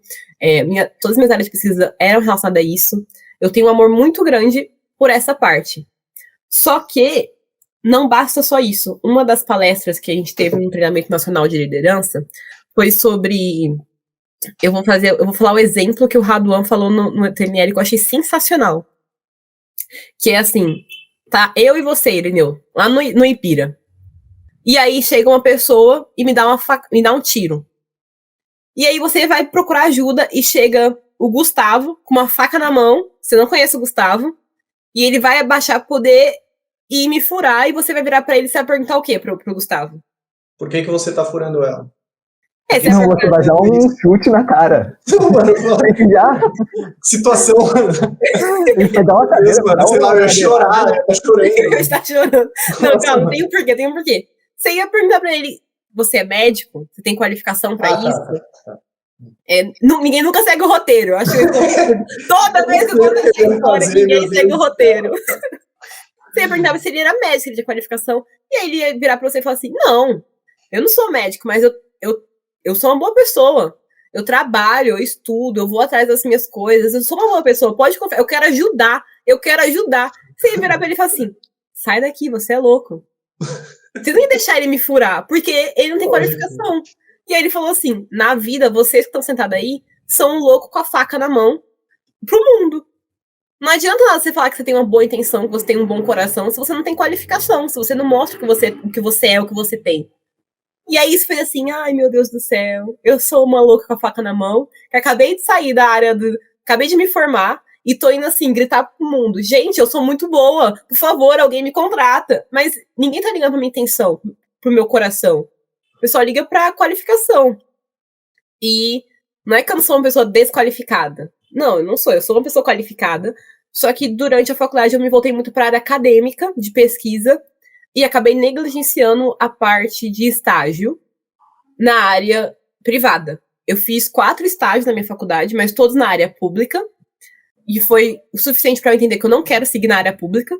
Todas as minhas áreas de pesquisa eram relacionadas a isso. Eu tenho um amor muito grande por essa parte. Só que não basta só isso. Uma das palestras que a gente teve no treinamento nacional de liderança foi sobre... Eu vou falar o exemplo que o Raduan falou no TNL, que eu achei sensacional. Que é assim, tá? Eu e você, Irineu, lá no Ipira. E aí chega uma pessoa e me dá um tiro. E aí você vai procurar ajuda e chega o Gustavo com uma faca na mão. Você não conhece o Gustavo. E ele vai abaixar pra poder ir me furar. E você vai virar pra ele e você vai perguntar o quê pro Gustavo? Por que você tá furando ela? Não, você vai dar um chute na cara. Tem que já... Situação. Ele vai dar uma cadeira. Sei lá, eu ia chorar, eu ia chorando. Ele está chorando. Não, calma, tem um porquê. Você ia perguntar pra ele, você é médico? Você tem qualificação pra isso? Tá. Ninguém nunca segue o roteiro. Eu acho que toda vez que eu conto essa história, ninguém segue o roteiro. Você ia perguntar se ele era médico, se ele tinha qualificação. E aí ele ia virar pra você e falar assim, não, eu não sou médico, mas eu sou uma boa pessoa. Eu trabalho, eu estudo, eu vou atrás das minhas coisas. Eu sou uma boa pessoa, pode confiar. Eu quero ajudar. Você ia virar pra ele e falar assim, sai daqui, você é louco. Você não ia deixar ele me furar, porque ele não tem qualificação. E aí ele falou assim, na vida, vocês que estão sentados aí, são um louco com a faca na mão pro mundo. Não adianta nada você falar que você tem uma boa intenção, que você tem um bom coração, se você não tem qualificação, se você não mostra o que você é, o que você tem. E aí isso foi assim, ai meu Deus do céu, eu sou uma louca com a faca na mão, que acabei de sair da área acabei de me formar, e tô indo assim, gritar pro mundo, gente, eu sou muito boa, por favor, alguém me contrata. Mas ninguém tá ligando pra minha intenção, pro meu coração. O pessoal liga pra qualificação. E não é que eu não sou uma pessoa desqualificada. Não, eu não sou, eu sou uma pessoa qualificada, só que durante a faculdade eu me voltei muito pra área acadêmica, de pesquisa, e acabei negligenciando a parte de estágio. na área privada. Eu fiz 4 estágios na minha faculdade, mas todos na área pública. E foi o suficiente para eu entender que eu não quero seguir na área pública.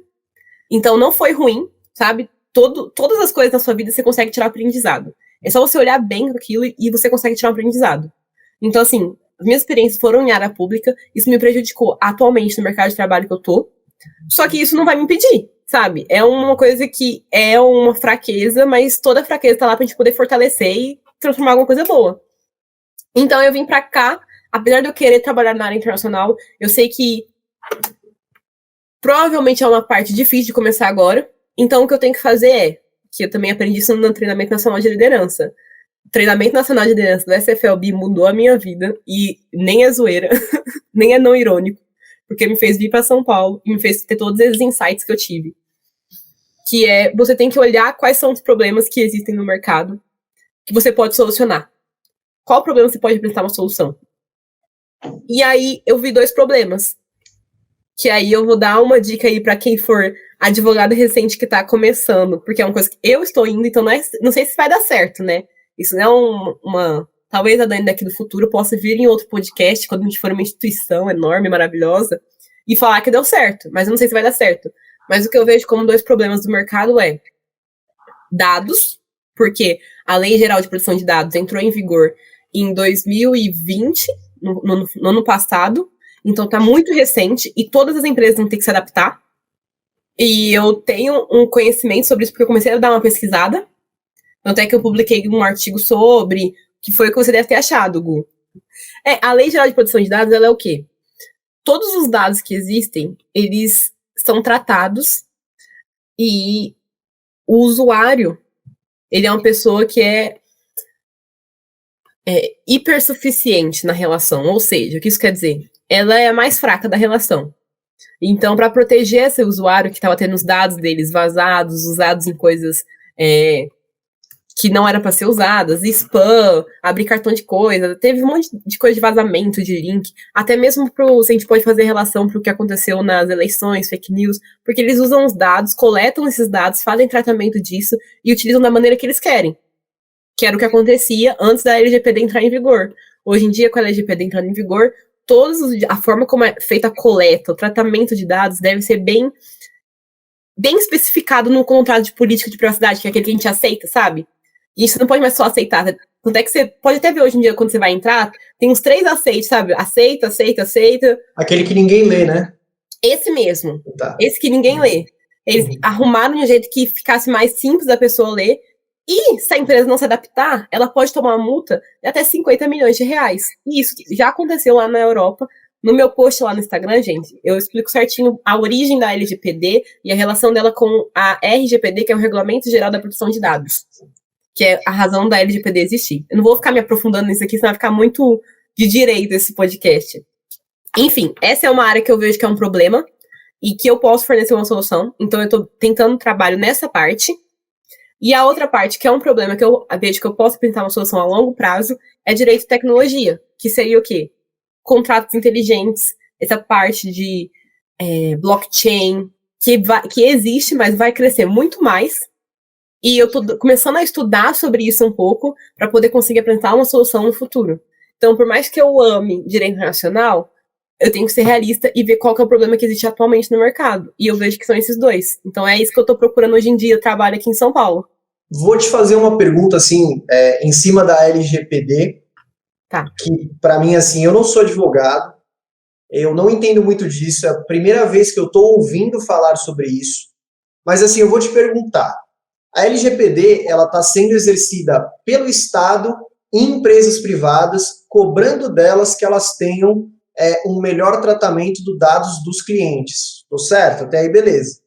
Então não foi ruim, sabe? Todas as coisas na sua vida você consegue tirar aprendizado. É só você olhar bem para aquilo e você consegue tirar um aprendizado. Então, assim, as minhas experiências foram em área pública. Isso me prejudicou atualmente no mercado de trabalho que eu tô. Só que isso não vai me impedir, sabe? É uma coisa que é uma fraqueza, mas toda fraqueza tá lá pra gente poder fortalecer e transformar em alguma coisa boa. Então eu vim pra cá, apesar de eu querer trabalhar na área internacional, eu sei que provavelmente é uma parte difícil de começar agora. Então o que eu tenho que fazer é, que eu também aprendi isso no Treinamento Nacional de Liderança. O Treinamento Nacional de Liderança do SFLB mudou a minha vida, e nem é zoeira, nem é não irônico, porque me fez vir para São Paulo e me fez ter todos esses insights que eu tive. Que é, você tem que olhar quais são os problemas que existem no mercado que você pode solucionar. Qual problema você pode apresentar uma solução? E aí, eu vi 2 problemas. Que aí eu vou dar uma dica aí para quem for advogado recente que tá começando, porque é uma coisa que eu estou indo, então não sei se vai dar certo, né? Isso não é uma... Talvez a Dani daqui do futuro possa vir em outro podcast, quando a gente for uma instituição enorme, maravilhosa, e falar que deu certo, mas eu não sei se vai dar certo. Mas o que eu vejo como 2 problemas do mercado é dados, porque a Lei Geral de Proteção de Dados entrou em vigor em 2020, no ano passado, então tá muito recente, e todas as empresas vão ter que se adaptar. E eu tenho um conhecimento sobre isso, porque eu comecei a dar uma pesquisada, tanto é que eu publiquei um artigo sobre, que foi o que você deve ter achado, Gu. A Lei Geral de Proteção de Dados, ela é o quê? Todos os dados que existem, eles são tratados, e o usuário, ele é uma pessoa que é hipersuficiente na relação, ou seja, o que isso quer dizer? Ela é a mais fraca da relação. Então, para proteger esse usuário que estava tendo os dados deles vazados, usados em coisas que não eram para ser usadas, spam, abrir cartão de coisa, teve um monte de coisa de vazamento, de link, até mesmo se a gente pode fazer relação para o que aconteceu nas eleições, fake news, porque eles usam os dados, coletam esses dados, fazem tratamento disso e utilizam da maneira que eles querem, que era o que acontecia antes da LGPD entrar em vigor. Hoje em dia, com a LGPD entrando em vigor, a forma como é feita a coleta, o tratamento de dados deve ser bem especificado no contrato de política de privacidade, que é aquele que a gente aceita, sabe? E isso não pode mais só aceitar. Tanto é que você pode até ver hoje em dia, quando você vai entrar, tem uns 3 aceites, sabe? Aceita, aceita, aceita. Aquele que ninguém lê, né? Esse mesmo. Tá. Esse que ninguém lê. Eles arrumaram de um jeito que ficasse mais simples da pessoa ler. E se a empresa não se adaptar, ela pode tomar uma multa de até 50 milhões de reais. E isso já aconteceu lá na Europa. No meu post lá no Instagram, gente, eu explico certinho a origem da LGPD e a relação dela com a RGPD, que é o Regulamento Geral da Proteção de Dados, que é a razão da LGPD existir. Eu não vou ficar me aprofundando nisso aqui, senão vai ficar muito de direito esse podcast. Enfim, essa é uma área que eu vejo que é um problema e que eu posso fornecer uma solução. Então, eu estou tentando trabalho nessa parte. E a outra parte, que é um problema que eu vejo que eu posso apresentar uma solução a longo prazo, é direito de tecnologia, que seria o quê? Contratos inteligentes, essa parte de blockchain, que existe, mas vai crescer muito mais. E eu tô começando a estudar sobre isso um pouco para poder conseguir apresentar uma solução no futuro. Então, por mais que eu ame direito internacional, eu tenho que ser realista e ver qual que é o problema que existe atualmente no mercado. E eu vejo que são esses 2. Então, é isso que eu tô procurando hoje em dia, eu trabalho aqui em São Paulo. Vou te fazer uma pergunta, assim, em cima da LGPD. Tá. Que, para mim, assim, eu não sou advogado, eu não entendo muito disso, é a primeira vez que eu tô ouvindo falar sobre isso. Mas, assim, eu vou te perguntar. A LGPD, ela está sendo exercida pelo Estado em empresas privadas, cobrando delas que elas tenham um melhor tratamento dos dados dos clientes. Tô certo? Até aí, beleza.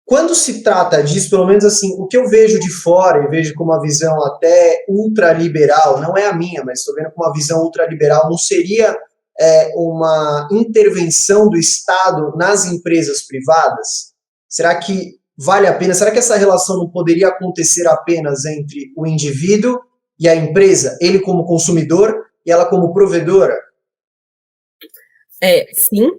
Quando se trata disso, pelo menos assim, o que eu vejo de fora, e vejo com uma visão até ultraliberal, não é a minha, mas estou vendo com uma visão ultraliberal, não seria uma intervenção do Estado nas empresas privadas? Será que vale a pena? Será que essa relação não poderia acontecer apenas entre o indivíduo e a empresa, ele como consumidor e ela como provedora? Sim,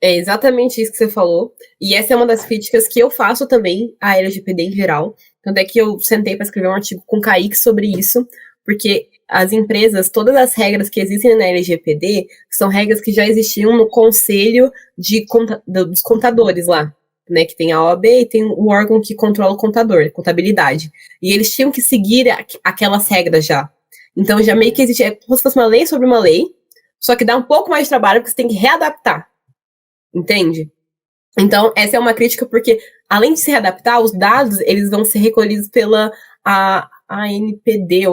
é exatamente isso que você falou. E essa é uma das críticas que eu faço também à LGPD em geral. Tanto é que eu sentei para escrever um artigo com o Kaique sobre isso, porque as empresas, todas as regras que existem na LGPD, são regras que já existiam no conselho dos contadores lá, né, que tem a OAB e tem o órgão que controla o contador, contabilidade. E eles tinham que seguir aquelas regras já. Então já meio que existe, é como se fosse uma lei sobre uma lei, só que dá um pouco mais de trabalho porque você tem que readaptar. Entende? Então, essa é uma crítica porque, além de se readaptar, os dados, eles vão ser recolhidos pela ANPD,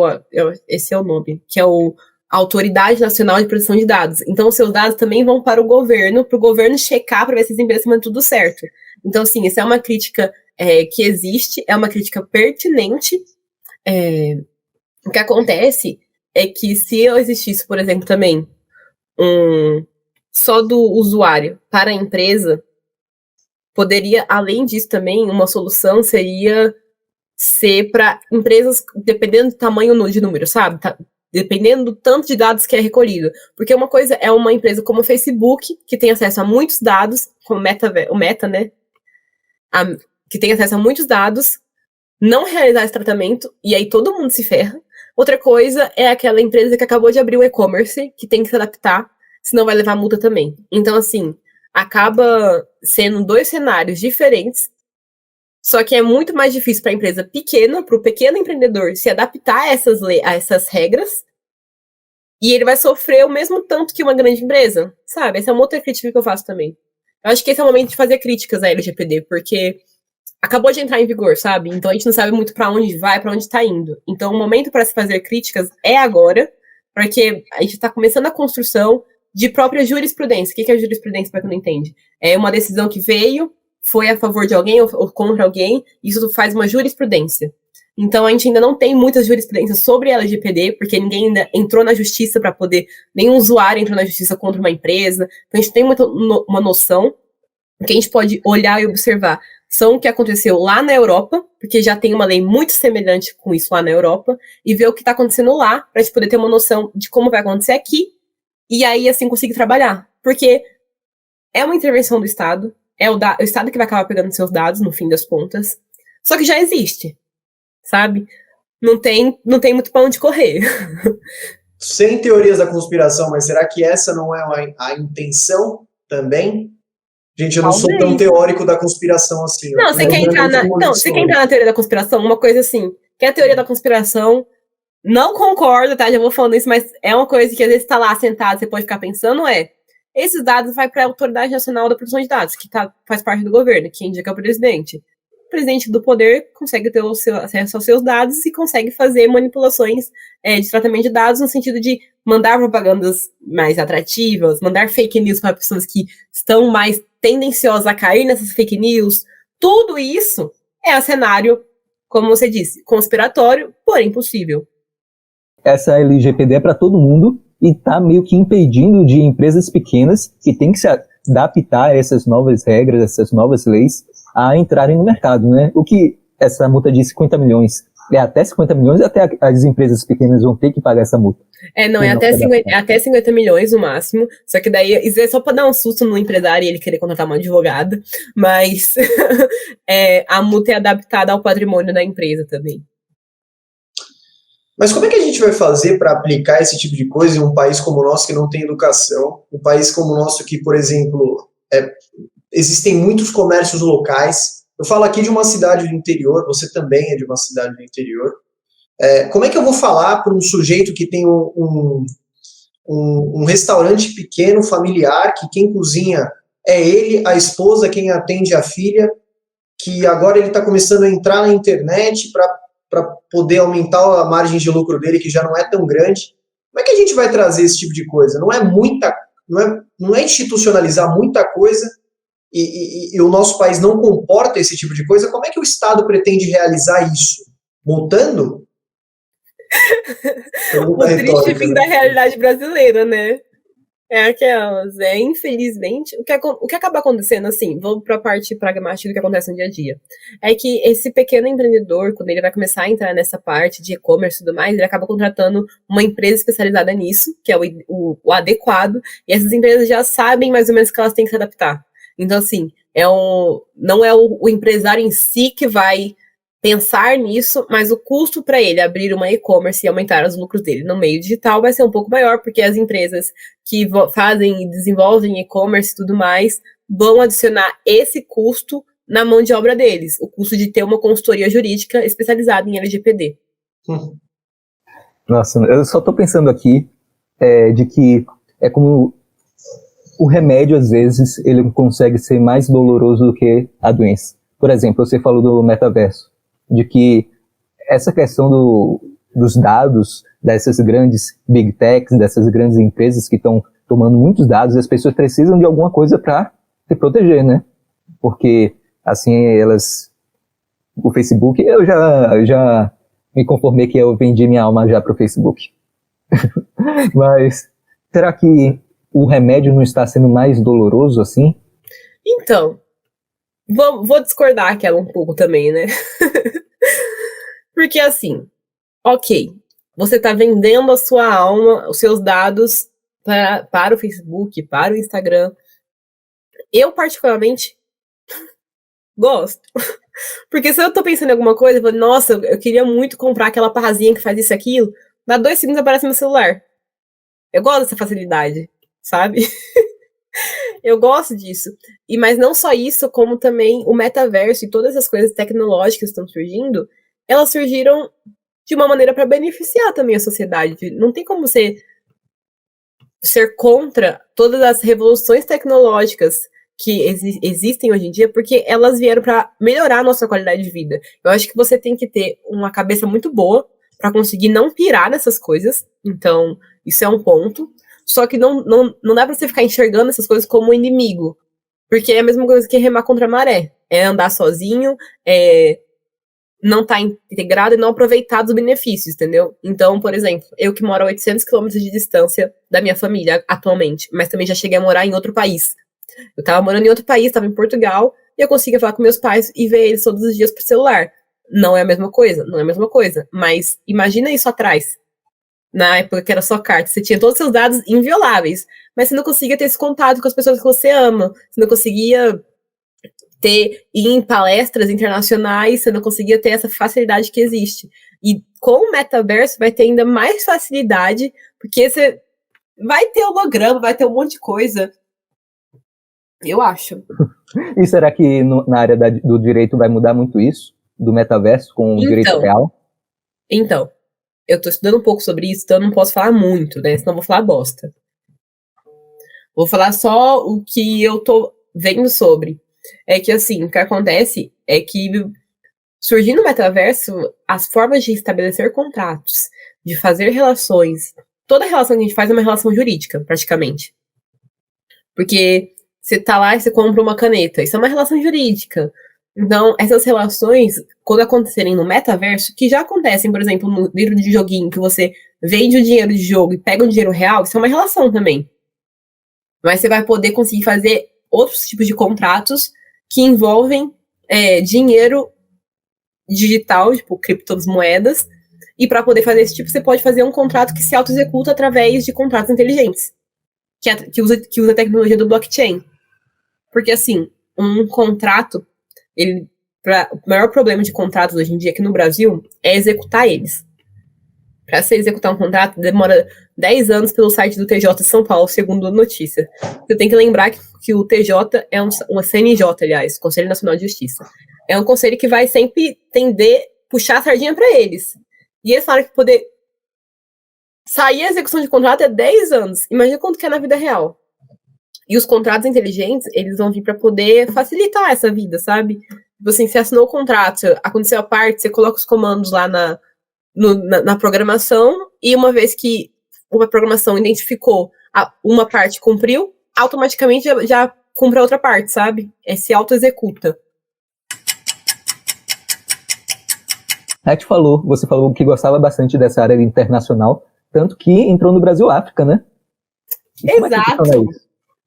esse é o nome, que é a Autoridade Nacional de Proteção de Dados. Então, os seus dados também vão para o governo checar para ver se as empresas estão tudo certo. Então, assim, essa é uma crítica que existe, é uma crítica pertinente. O que acontece é que se eu existisse, por exemplo, também só do usuário para a empresa, poderia, além disso também, uma solução seria ser para empresas, dependendo do tamanho de número, sabe? Dependendo do tanto de dados que é recolhido. Porque uma coisa é uma empresa como o Facebook, que tem acesso a muitos dados, como o Meta, né? Que tem acesso a muitos dados, não realizar esse tratamento, e aí todo mundo se ferra. Outra coisa é aquela empresa que acabou de abrir um e-commerce, que tem que se adaptar, senão vai levar multa também. Então, assim, acaba sendo 2 cenários diferentes, só que é muito mais difícil para a empresa pequena, para o pequeno empreendedor se adaptar a essas regras, e ele vai sofrer o mesmo tanto que uma grande empresa, sabe? Essa é uma outra crítica que eu faço também. Eu acho que esse é o momento de fazer críticas à LGPD, porque acabou de entrar em vigor, sabe? Então a gente não sabe muito para onde vai, para onde está indo. Então o momento para se fazer críticas é agora, porque a gente está começando a construção de própria jurisprudência. O que é jurisprudência, para quem não entende? É uma decisão que veio, foi a favor de alguém ou contra alguém, isso faz uma jurisprudência. Então a gente ainda não tem muitas jurisprudências sobre a LGPD, porque ninguém ainda entrou na justiça para poder, nenhum usuário entrou na justiça contra uma empresa. Então a gente tem uma noção. O que a gente pode olhar e observar são o que aconteceu lá na Europa, porque já tem uma lei muito semelhante com isso lá na Europa, e ver o que está acontecendo lá, para a gente poder ter uma noção de como vai acontecer aqui, e aí assim conseguir trabalhar. Porque é uma intervenção do Estado, é o Estado que vai acabar pegando seus dados, no fim das contas, só que já existe, sabe? Não tem muito pra onde correr. Sem teorias da conspiração, mas será que essa não é a intenção também? Gente, eu não sou tão teórico da conspiração assim. Não, você quer entrar na teoria da conspiração? Uma coisa assim, que a teoria da conspiração, não concordo, tá? Já vou falando isso, mas é uma coisa que às vezes tá lá sentado, você pode ficar pensando, esses dados vai para a Autoridade Nacional da Proteção de Dados, que faz parte do governo, que indica o presidente. O presidente do poder consegue ter acesso aos seus dados e consegue fazer manipulações de tratamento de dados no sentido de mandar propagandas mais atrativas, mandar fake news para pessoas que estão mais tendenciosas a cair nessas fake news. Tudo isso é um cenário, como você disse, conspiratório, porém possível. Essa LGPD é para todo mundo e está meio que impedindo de empresas pequenas que têm que se adaptar a essas novas regras, essas novas leis, a entrarem no mercado, né? O que essa multa de 50 milhões é até 50 milhões, até as empresas pequenas vão ter que pagar essa multa. É até 50 milhões no máximo, só que daí isso é só para dar um susto no empresário e ele querer contratar uma advogada, mas a multa é adaptada ao patrimônio da empresa também. Mas como é que a gente vai fazer para aplicar esse tipo de coisa em um país como o nosso que não tem educação, um país como o nosso que, por exemplo, existem muitos comércios locais? Eu falo aqui de uma cidade do interior, você também é de uma cidade do interior. Como é que eu vou falar para um sujeito que tem um restaurante pequeno, familiar, que quem cozinha é ele, a esposa, quem atende a filha, que agora ele está começando a entrar na internet para poder aumentar a margem de lucro dele, que já não é tão grande? Como é que a gente vai trazer esse tipo de coisa? Não é institucionalizar muita coisa e o nosso país não comporta esse tipo de coisa. Como é que o Estado pretende realizar isso? Multando? O triste fim da realidade brasileira, né? É aquelas, infelizmente, o que acaba acontecendo, assim, vou para a parte pragmática do que acontece no dia a dia, é que esse pequeno empreendedor, quando ele vai começar a entrar nessa parte de e-commerce e tudo mais, ele acaba contratando uma empresa especializada nisso, que é o adequado, e essas empresas já sabem mais ou menos que elas têm que se adaptar. Então, assim, não é o empresário em si que vai pensar nisso, mas o custo para ele abrir uma e-commerce e aumentar os lucros dele no meio digital vai ser um pouco maior, porque as empresas que fazem e desenvolvem e-commerce e tudo mais vão adicionar esse custo na mão de obra deles, o custo de ter uma consultoria jurídica especializada em LGPD. Nossa, eu só tô pensando aqui de que é como o remédio, às vezes, ele consegue ser mais doloroso do que a doença. Por exemplo, você falou do metaverso, de que essa questão dos dados dessas grandes big techs, dessas grandes empresas que estão tomando muitos dados, as pessoas precisam de alguma coisa para se proteger, né? Porque, assim, o Facebook, eu já me conformei que eu vendi minha alma já para o Facebook. Mas será que o remédio não está sendo mais doloroso assim? Então, vou discordar aquela um pouco também, né? Porque assim, ok, você está vendendo a sua alma, os seus dados para o Facebook, para o Instagram. Eu, particularmente, gosto. Porque se eu tô pensando em alguma coisa, eu falo, nossa, eu queria muito comprar aquela parrazinha que faz isso e aquilo, dá 2 segundos aparece no celular. Eu gosto dessa facilidade, sabe? Eu gosto disso. Mas não só isso, como também o metaverso e todas essas coisas tecnológicas que estão surgindo, elas surgiram de uma maneira para beneficiar também a sociedade. Não tem como você ser contra todas as revoluções tecnológicas que existem hoje em dia, porque elas vieram para melhorar a nossa qualidade de vida. Eu acho que você tem que ter uma cabeça muito boa para conseguir não pirar nessas coisas. Então, isso é um ponto. Só que não dá para você ficar enxergando essas coisas como inimigo. Porque é a mesma coisa que remar contra a maré. É andar sozinho, não estar integrado e não aproveitar dos benefícios, entendeu? Então, por exemplo, eu que moro a 800 quilômetros de distância da minha família atualmente, mas também já cheguei a morar em outro país. Eu tava morando em outro país, tava em Portugal, e eu conseguia falar com meus pais e ver eles todos os dias por celular. Não é a mesma coisa, mas imagina isso atrás. Na época que era só carta, você tinha todos os seus dados invioláveis, mas você não conseguia ter esse contato com as pessoas que você ama, você não conseguia ir em palestras internacionais, você não conseguia ter essa facilidade que existe. E com o metaverso vai ter ainda mais facilidade, porque você vai ter holograma, vai ter um monte de coisa. Eu acho. E será que na área do direito vai mudar muito isso? Do metaverso com o direito real? Então, eu tô estudando um pouco sobre isso, então eu não posso falar muito, né? Senão eu vou falar bosta. Vou falar só o que eu tô vendo sobre. É que, assim, o que acontece é que, surgindo no metaverso, as formas de estabelecer contratos, de fazer relações, toda relação que a gente faz é uma relação jurídica, praticamente. Porque você tá lá e você compra uma caneta, isso é uma relação jurídica. Então, essas relações, quando acontecerem no metaverso, que já acontecem, por exemplo, no livro de joguinho, que você vende o dinheiro de jogo e pega o dinheiro real, isso é uma relação também. Mas você vai poder conseguir fazer outros tipos de contratos que envolvem dinheiro digital, tipo criptomoedas, e para poder fazer esse tipo, você pode fazer um contrato que se auto-executa através de contratos inteligentes, que usa a tecnologia do blockchain. Porque, assim, um contrato, o maior problema de contratos hoje em dia aqui no Brasil é executar eles. Para você executar um contrato, demora 10 anos pelo site do TJ de São Paulo, segundo a notícia. Você tem que lembrar que o TJ é um CNJ, aliás, Conselho Nacional de Justiça. É um conselho que vai sempre puxar a sardinha para eles. E eles falaram que poder sair a execução de contrato é 10 anos. Imagina quanto que é na vida real. E os contratos inteligentes, eles vão vir para poder facilitar essa vida, sabe? Tipo assim, você assinou o contrato, aconteceu a parte, você coloca os comandos lá na programação, e uma vez que uma programação identificou uma parte cumpriu, automaticamente já cumpre a outra parte, sabe? Se auto-executa. Você falou que gostava bastante dessa área internacional, tanto que entrou no Brasil África, né? Exato.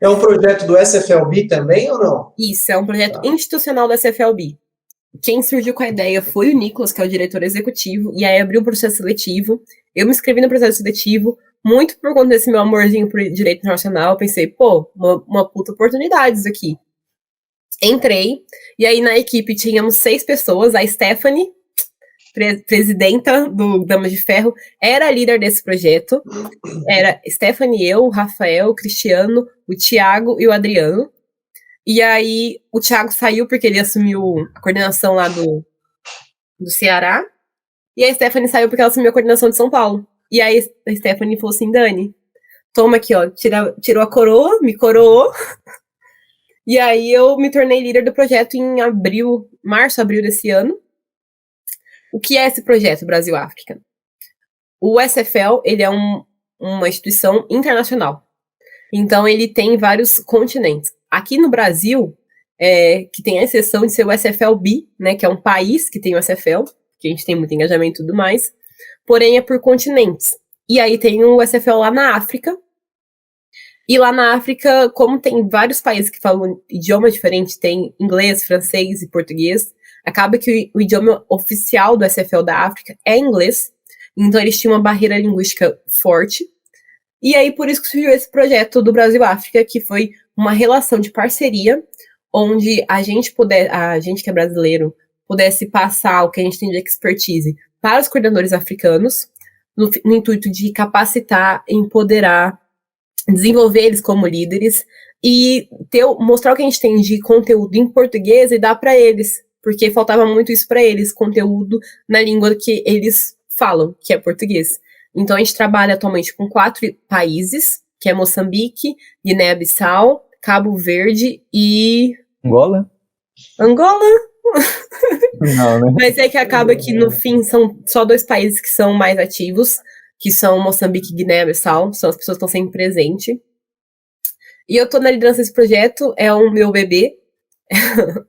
É um projeto do SFLB também ou não? Isso, é um projeto institucional da SFLB. Quem surgiu com a ideia foi o Nicolas, que é o diretor executivo, e aí abriu um processo seletivo. Eu me inscrevi no processo seletivo, muito por conta desse meu amorzinho por direito internacional. Eu pensei, uma puta oportunidade isso aqui. Entrei, e aí na equipe tínhamos 6 pessoas, a Stephanie, presidenta do Damas de Ferro, era a líder desse projeto. Era Stephanie, eu, o Rafael, o Cristiano, o Thiago e o Adriano. E aí o Thiago saiu porque ele assumiu a coordenação lá do Ceará. E a Stephanie saiu porque ela assumiu a coordenação de São Paulo. E aí a Stephanie falou assim, Dani, toma aqui, ó, tirou a coroa, me coroou. E aí eu me tornei líder do projeto em março, abril desse ano. O que é esse projeto Brasil-África? O SFL, ele é uma instituição internacional. Então, ele tem vários continentes. Aqui no Brasil, que tem a exceção de ser o SFLB, né, que é um país que tem o SFL, que a gente tem muito engajamento e tudo mais, porém é por continentes. E aí tem o SFL lá na África. E lá na África, como tem vários países que falam idioma diferente, tem inglês, francês e português, acaba que o idioma oficial do SFL da África é inglês, então eles tinham uma barreira linguística forte. E aí, por isso que surgiu esse projeto do Brasil-África, que foi uma relação de parceria, onde a gente que é brasileiro, pudesse passar o que a gente tem de expertise para os coordenadores africanos, no intuito de capacitar, empoderar, desenvolver eles como líderes e mostrar o que a gente tem de conteúdo em português e dar para eles, porque faltava muito isso para eles, conteúdo na língua que eles falam, que é português. Então, a gente trabalha atualmente com 4 países, que é Moçambique, Guiné-Bissau, Cabo Verde e... Angola? Não, né? Mas é que acaba que, no fim, são só 2 países que são mais ativos, que são Moçambique e Guiné-Bissau, são as pessoas que estão sempre presentes. E eu tô na liderança desse projeto, é o meu bebê,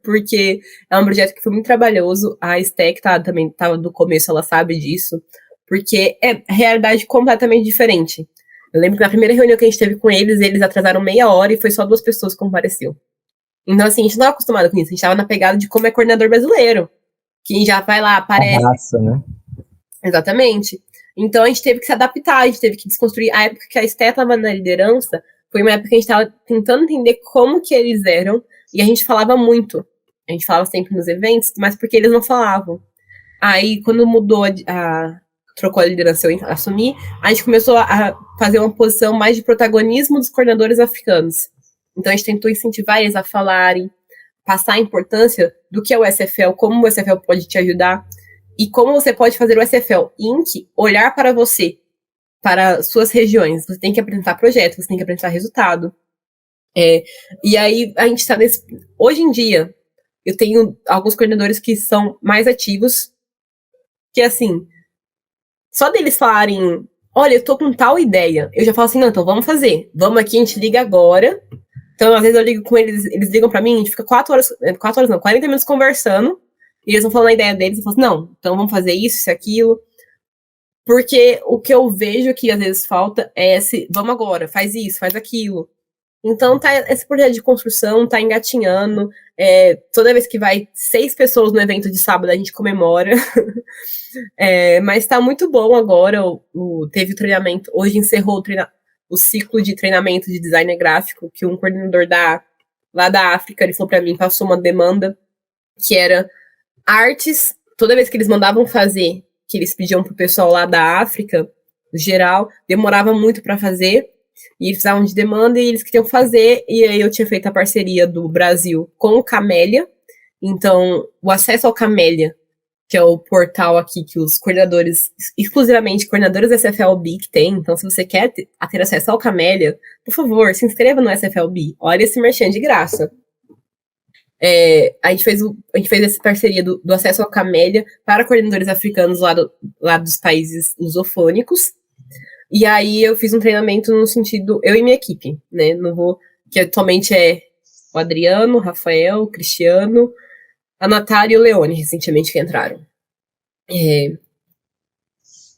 porque é um projeto que foi muito trabalhoso. A Esté, que também estava do começo, ela sabe disso, porque é realidade completamente diferente. Eu lembro que na primeira reunião que a gente teve com eles atrasaram meia hora e foi só 2 pessoas que compareceu. Então, assim, a gente não estava acostumado com isso, a gente estava na pegada de como é coordenador brasileiro, que já vai lá, aparece. Raça, né? Exatamente. Então, a gente teve que se adaptar, a gente teve que desconstruir. A época que a Esté estava na liderança, foi uma época que a gente estava tentando entender como que eles eram, e a gente falava muito. A gente falava sempre nos eventos, mas porque eles não falavam. Aí, quando mudou trocou a liderança, eu assumi, a gente começou a fazer uma posição mais de protagonismo dos coordenadores africanos. Então, a gente tentou incentivar eles a falarem, passar a importância do que é o SFL, como o SFL pode te ajudar, e como você pode fazer o SFL Inc. olhar para você, para suas regiões. Você tem que apresentar projeto, você tem que apresentar resultado. E aí, a gente está nesse... Hoje em dia, eu tenho alguns coordenadores que são mais ativos, que assim, só deles falarem, olha, eu tô com tal ideia, eu já falo assim, não, então vamos fazer. Vamos aqui, a gente liga agora. Então, às vezes eu ligo com eles ligam pra mim, a gente fica 40 minutos conversando, e eles vão falando a ideia deles, e falam assim, não, então vamos fazer isso, aquilo. Porque o que eu vejo que às vezes falta é vamos agora, faz isso, faz aquilo. Então, esse projeto de construção tá engatinhando. Toda vez que vai 6 pessoas no evento de sábado, a gente comemora. Mas tá muito bom agora. Teve o treinamento. Hoje encerrou o ciclo de treinamento de design gráfico, que um coordenador lá da África, ele falou pra mim, passou uma demanda, que era artes. Toda vez que eles mandavam fazer, que eles pediam pro pessoal lá da África, no geral, demorava muito para fazer. E eles precisavam de demanda e eles queriam fazer, e aí eu tinha feito a parceria do Brasil com o Camélia. Então, o acesso ao Camélia, que é o portal aqui que os coordenadores, exclusivamente coordenadores do SFLB que tem, então se você quer ter acesso ao Camélia, por favor, se inscreva no SFLB, olha esse merchan de graça. A gente fez essa parceria do acesso ao Camélia para coordenadores africanos lá dos países lusofônicos. E aí eu fiz um treinamento no sentido, eu e minha equipe, né, que atualmente é o Adriano, o Rafael, o Cristiano, a Natália e o Leone, recentemente que entraram.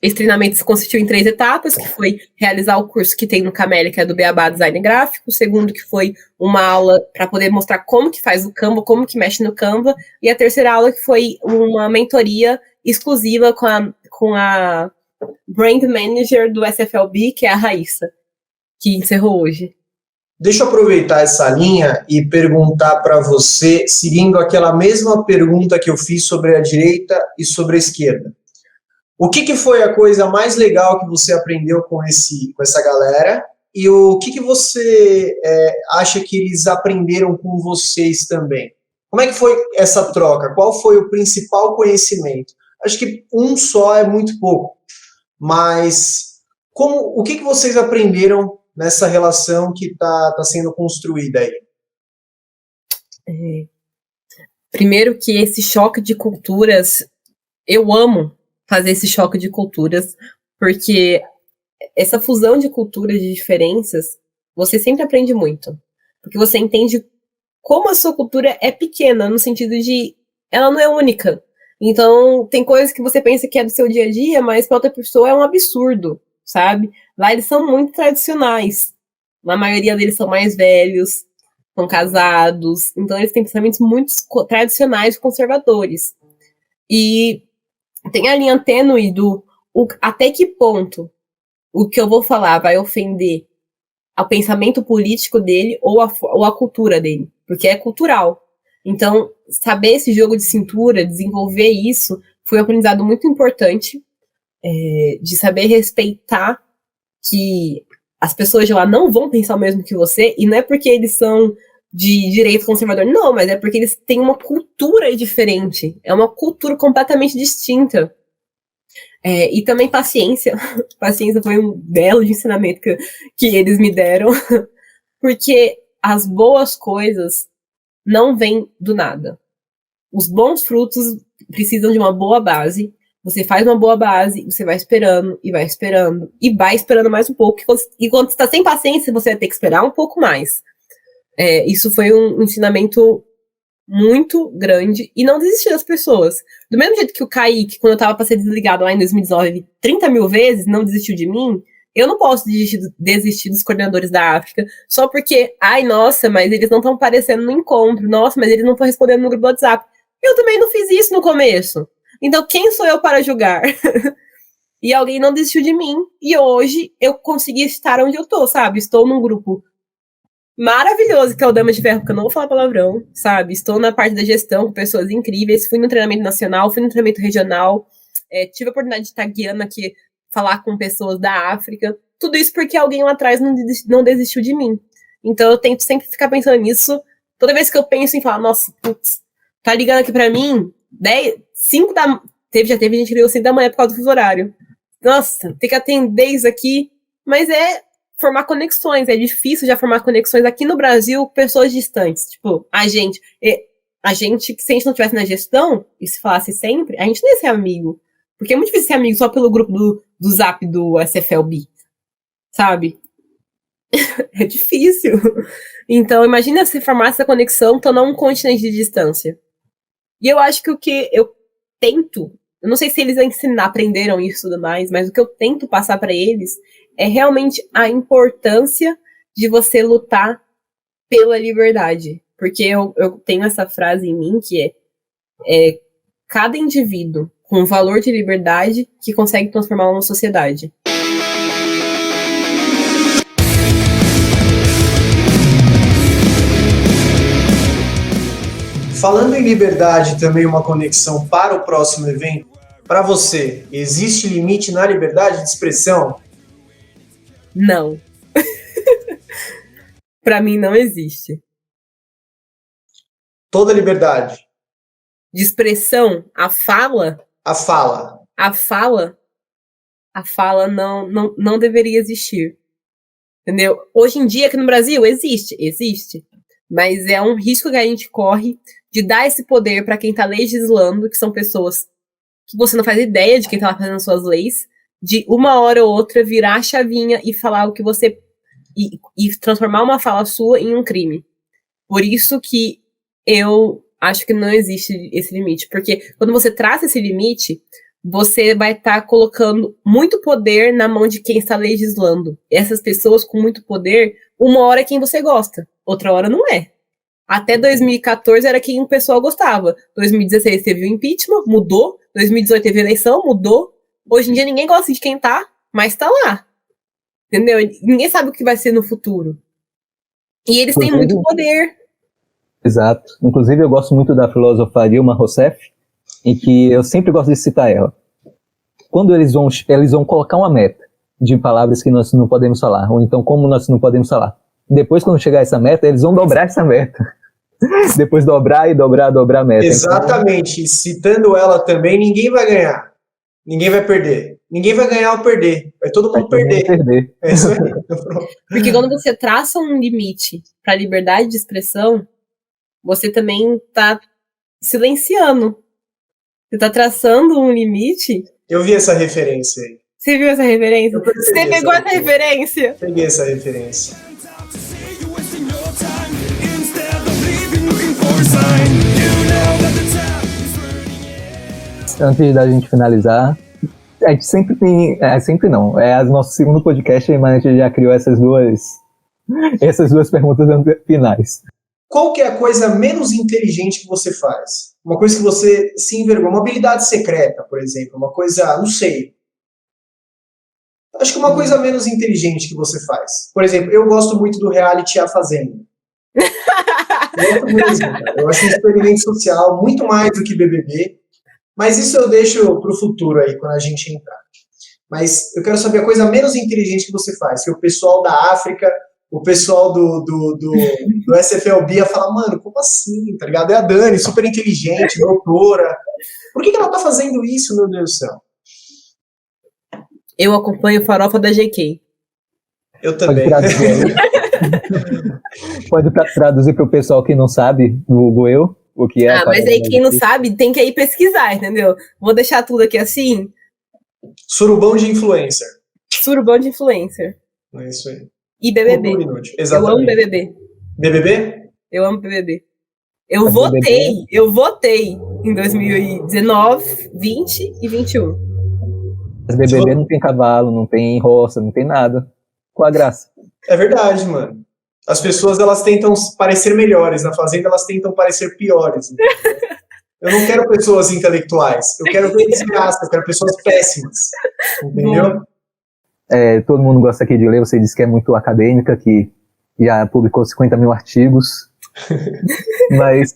Esse treinamento se consistiu em 3 etapas, que foi realizar o curso que tem no Camélia, que é do Beabá Design Gráfico, o segundo que foi uma aula para poder mostrar como que faz o Canva, como que mexe no Canva, e a terceira aula que foi uma mentoria exclusiva com a Brand Manager do SFLB, que é a Raíssa, que encerrou hoje. Deixa eu aproveitar essa linha e perguntar para você, seguindo aquela mesma pergunta que eu fiz sobre a direita e sobre a esquerda. O que foi a coisa mais legal que você aprendeu com essa galera? E o que você acha que eles aprenderam com vocês também? Como é que foi essa troca? Qual foi o principal conhecimento? Acho que um só é muito pouco, mas o que vocês aprenderam nessa relação que está sendo construída aí? Primeiro que esse choque de culturas, eu amo fazer esse choque de culturas, porque essa fusão de culturas, de diferenças, você sempre aprende muito. Porque você entende como a sua cultura é pequena, no sentido de ela não é única. Então, tem coisas que você pensa que é do seu dia a dia, mas para outra pessoa é um absurdo, sabe? Lá eles são muito tradicionais. A maioria deles são mais velhos, são casados, então eles têm pensamentos muito tradicionais e conservadores. E tem a linha tênue até que ponto o que eu vou falar vai ofender ao pensamento político dele ou a cultura dele, porque é cultural. Então, saber esse jogo de cintura, desenvolver isso, foi um aprendizado muito importante, de saber respeitar que as pessoas de lá não vão pensar o mesmo que você, e não é porque eles são de direito conservador, não, mas é porque eles têm uma cultura diferente, é uma cultura completamente distinta. E também paciência. Paciência foi um belo de ensinamento que eles me deram, porque as boas coisas não vêm do nada. Os bons frutos precisam de uma boa base. Você faz uma boa base, você vai esperando, e vai esperando mais um pouco. E quando você está sem paciência, você vai ter que esperar um pouco mais. Isso foi um ensinamento muito grande, e não desistir das pessoas. Do mesmo jeito que o Kaique, quando eu tava pra ser desligado lá em 2019, 30 mil vezes, não desistiu de mim, eu não posso desistir dos coordenadores da África, só porque, ai, nossa, mas eles não estão aparecendo no encontro, nossa, mas eles não estão respondendo no grupo do WhatsApp. Eu também não fiz isso no começo. Então, quem sou eu para julgar? E alguém não desistiu de mim, e hoje eu consegui estar onde eu tô, sabe? Estou num grupo maravilhoso, que é o Damas de Ferro, porque eu não vou falar palavrão, sabe? Estou na parte da gestão com pessoas incríveis, fui no treinamento nacional, fui no treinamento regional, tive a oportunidade de estar guiando aqui, falar com pessoas da África, tudo isso porque alguém lá atrás não desistiu de mim. Então eu tento sempre ficar pensando nisso, toda vez que eu penso em falar, nossa, putz, tá ligando aqui pra mim, 5 da... Já teve gente que ligou 5 da manhã por causa do fuso horário. Nossa, tem que atender isso aqui, mas formar conexões, é difícil já formar conexões aqui no Brasil, pessoas distantes, tipo, a gente, que se a gente não estivesse na gestão, e se falasse sempre, a gente não ia ser amigo, porque é muito difícil ser amigo só pelo grupo do Zap do SFLB, sabe? É difícil. Então, imagina você formar essa conexão, estando a um continente de distância. E eu acho que o que eu tento, eu não sei se eles aprenderam isso e tudo mais, mas o que eu tento passar para eles é realmente a importância de você lutar pela liberdade. Porque eu tenho essa frase em mim que é cada indivíduo com valor de liberdade que consegue transformar uma sociedade. Falando em liberdade, também uma conexão para o próximo evento. Para você, existe limite na liberdade de expressão? Não. Pra mim não existe. Toda liberdade. De expressão, a fala não deveria existir. Entendeu? Hoje em dia aqui no Brasil existe. Mas é um risco que a gente corre de dar esse poder para quem tá legislando, que são pessoas que você não faz ideia de quem tá lá fazendo suas leis, de uma hora ou outra virar a chavinha e falar o que você... E transformar uma fala sua em um crime. Por isso que eu acho que não existe esse limite. Porque quando você traça esse limite, você vai estar colocando muito poder na mão de quem está legislando. Essas pessoas com muito poder, uma hora é quem você gosta, outra hora não é. Até 2014 era quem o pessoal gostava. 2016 teve o impeachment, mudou. 2018 teve eleição, mudou. Hoje em dia ninguém gosta de quem tá, mas tá lá. Entendeu? Ninguém sabe o que vai ser no futuro. E eles têm muito poder. Exato. Inclusive, eu gosto muito da filósofa Dilma Rousseff, em que eu sempre gosto de citar ela. Quando eles vão colocar uma meta de palavras que nós não podemos falar, ou então como nós não podemos falar. Depois, quando chegar essa meta, eles vão dobrar essa meta. Depois dobrar a meta. Exatamente. Então, citando ela também, ninguém vai ganhar. Ninguém vai perder. Ninguém vai ganhar ou perder. Vai todo mundo perder. É isso aí. Porque quando você traça um limite para a liberdade de expressão, você também está silenciando. Você está traçando um limite. Eu vi essa referência aí. Você viu essa referência? Você pegou essa referência? Peguei essa referência. Antes da gente finalizar, a gente sempre tem... sempre não. É nosso segundo podcast, mas a gente já criou essas duas perguntas finais. Qual que é a coisa menos inteligente que você faz? Uma coisa que você se envergonha. Uma habilidade secreta, por exemplo. Uma coisa, não sei. Acho que uma coisa menos inteligente que você faz. Por exemplo, eu gosto muito do reality A Fazenda. Gosto mesmo, cara. Eu acho um experimento social muito mais do que BBB. Mas isso eu deixo pro futuro aí, quando a gente entrar. Mas eu quero saber a coisa menos inteligente que você faz. Que o pessoal da África, o pessoal do SFLB ia falar, mano, como assim, tá ligado? É a Dani, super inteligente, doutora. Por que ela tá fazendo isso, meu Deus do céu? Eu acompanho Farofa da GK. Eu também. Pode traduzir para o pessoal que não sabe, do Google, o que é. Mas aí quem não sabe tem que ir pesquisar, entendeu? Vou deixar tudo aqui assim. Surubão de influencer. Surubão de influencer. É isso aí. E BBB. Eu amo BBB. BBB? Eu amo BBB. Eu votei em 2019, 20 e 21. Mas BBB não tem cavalo, não tem roça, não tem nada. Qual a graça? É verdade, mano. As pessoas, elas tentam parecer melhores. Na Fazenda, elas tentam parecer piores. Né? Eu não quero pessoas intelectuais. Eu quero desgraça. Eu quero pessoas péssimas. Entendeu? Todo mundo gosta aqui de ler. Você disse que é muito acadêmica, que já publicou 50 mil artigos. Mas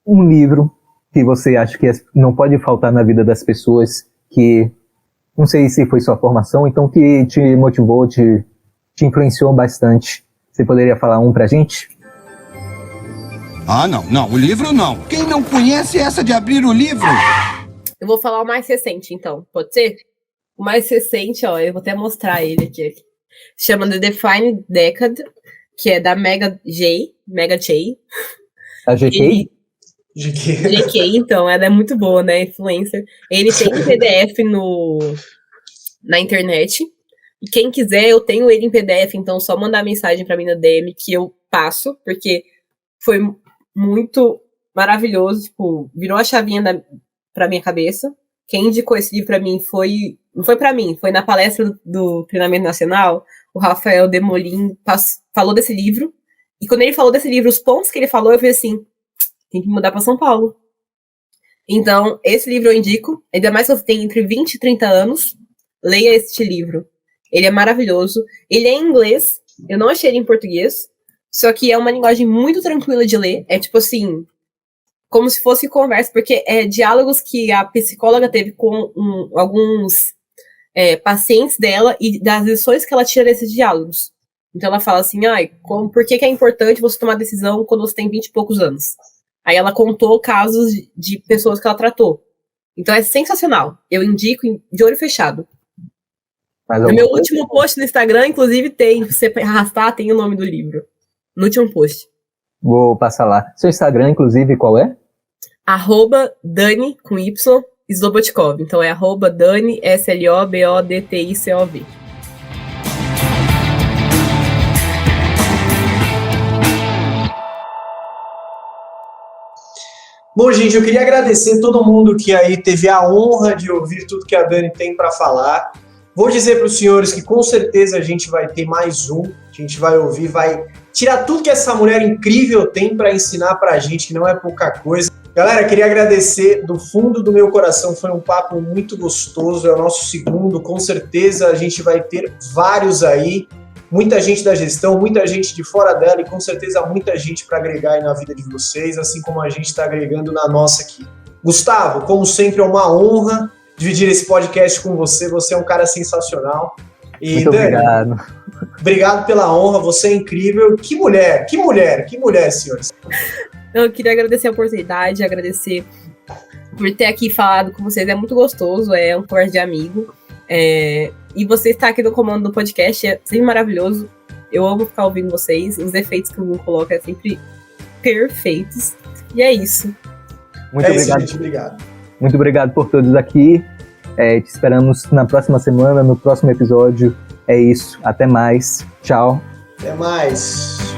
um livro que você acha que não pode faltar na vida das pessoas, que não sei se foi sua formação, então que te motivou, te influenciou bastante. Você poderia falar um pra gente? Não, o livro não. Quem não conhece essa de abrir o livro? Eu vou falar o mais recente, então, pode ser? O mais recente, ó, eu vou até mostrar ele aqui. Chama The Defined Decade, que é da Mega J. A GK? GK, então, ela é muito boa, né, influencer. Ele tem um PDF na internet. E quem quiser, eu tenho ele em PDF, então só mandar mensagem pra mim na DM que eu passo, porque foi muito maravilhoso, tipo, virou a chavinha pra minha cabeça. Quem indicou esse livro pra mim não foi pra mim, foi na palestra do Treinamento Nacional, o Rafael Demolin falou desse livro, e quando ele falou desse livro, os pontos que ele falou, eu falei assim, tem que mudar pra São Paulo. Então, esse livro eu indico, ainda mais se você tem entre 20 e 30 anos, leia este livro. Ele é maravilhoso. Ele é em inglês. Eu não achei ele em português. Só que é uma linguagem muito tranquila de ler. É tipo assim, como se fosse conversa, porque é diálogos que a psicóloga teve com alguns pacientes dela e das lições que ela tira desses diálogos. Então ela fala assim, por que é importante você tomar decisão quando você tem 20 e poucos anos? Aí ela contou casos de pessoas que ela tratou. Então é sensacional. Eu indico de olho fechado. No meu último post no Instagram, inclusive, se você arrastar, tem o nome do livro. No último post. Vou passar lá. Seu Instagram, inclusive, qual é? @Dani, com Y, Slobodkov. Então é @Dani, SLOBODTICOV. Bom, gente, eu queria agradecer todo mundo que aí teve a honra de ouvir tudo que a Dani tem para falar. Vou dizer para os senhores que com certeza a gente vai ter mais um, que a gente vai ouvir, vai tirar tudo que essa mulher incrível tem para ensinar para a gente, que não é pouca coisa. Galera, queria agradecer do fundo do meu coração, foi um papo muito gostoso, é o nosso segundo, com certeza a gente vai ter vários aí. muita gente da gestão, muita gente de fora dela e com certeza muita gente para agregar aí na vida de vocês, assim como a gente está agregando na nossa aqui. Gustavo, como sempre, é uma honra dividir esse podcast com você. Você é um cara sensacional. E Muito Dani, obrigado. Obrigado pela honra, você é incrível. Que mulher, senhores. Eu queria agradecer a oportunidade, agradecer por ter aqui falado com vocês. É muito gostoso, é um conversa de amigo. E você estar aqui no comando do podcast é sempre maravilhoso. Eu amo ficar ouvindo vocês. Os efeitos que o Hugo coloca é sempre perfeitos. E é isso. Muito obrigado. Isso, gente, obrigado. Muito obrigado por todos aqui. Te esperamos na próxima semana, no próximo episódio. É isso. Até mais. Tchau. Até mais.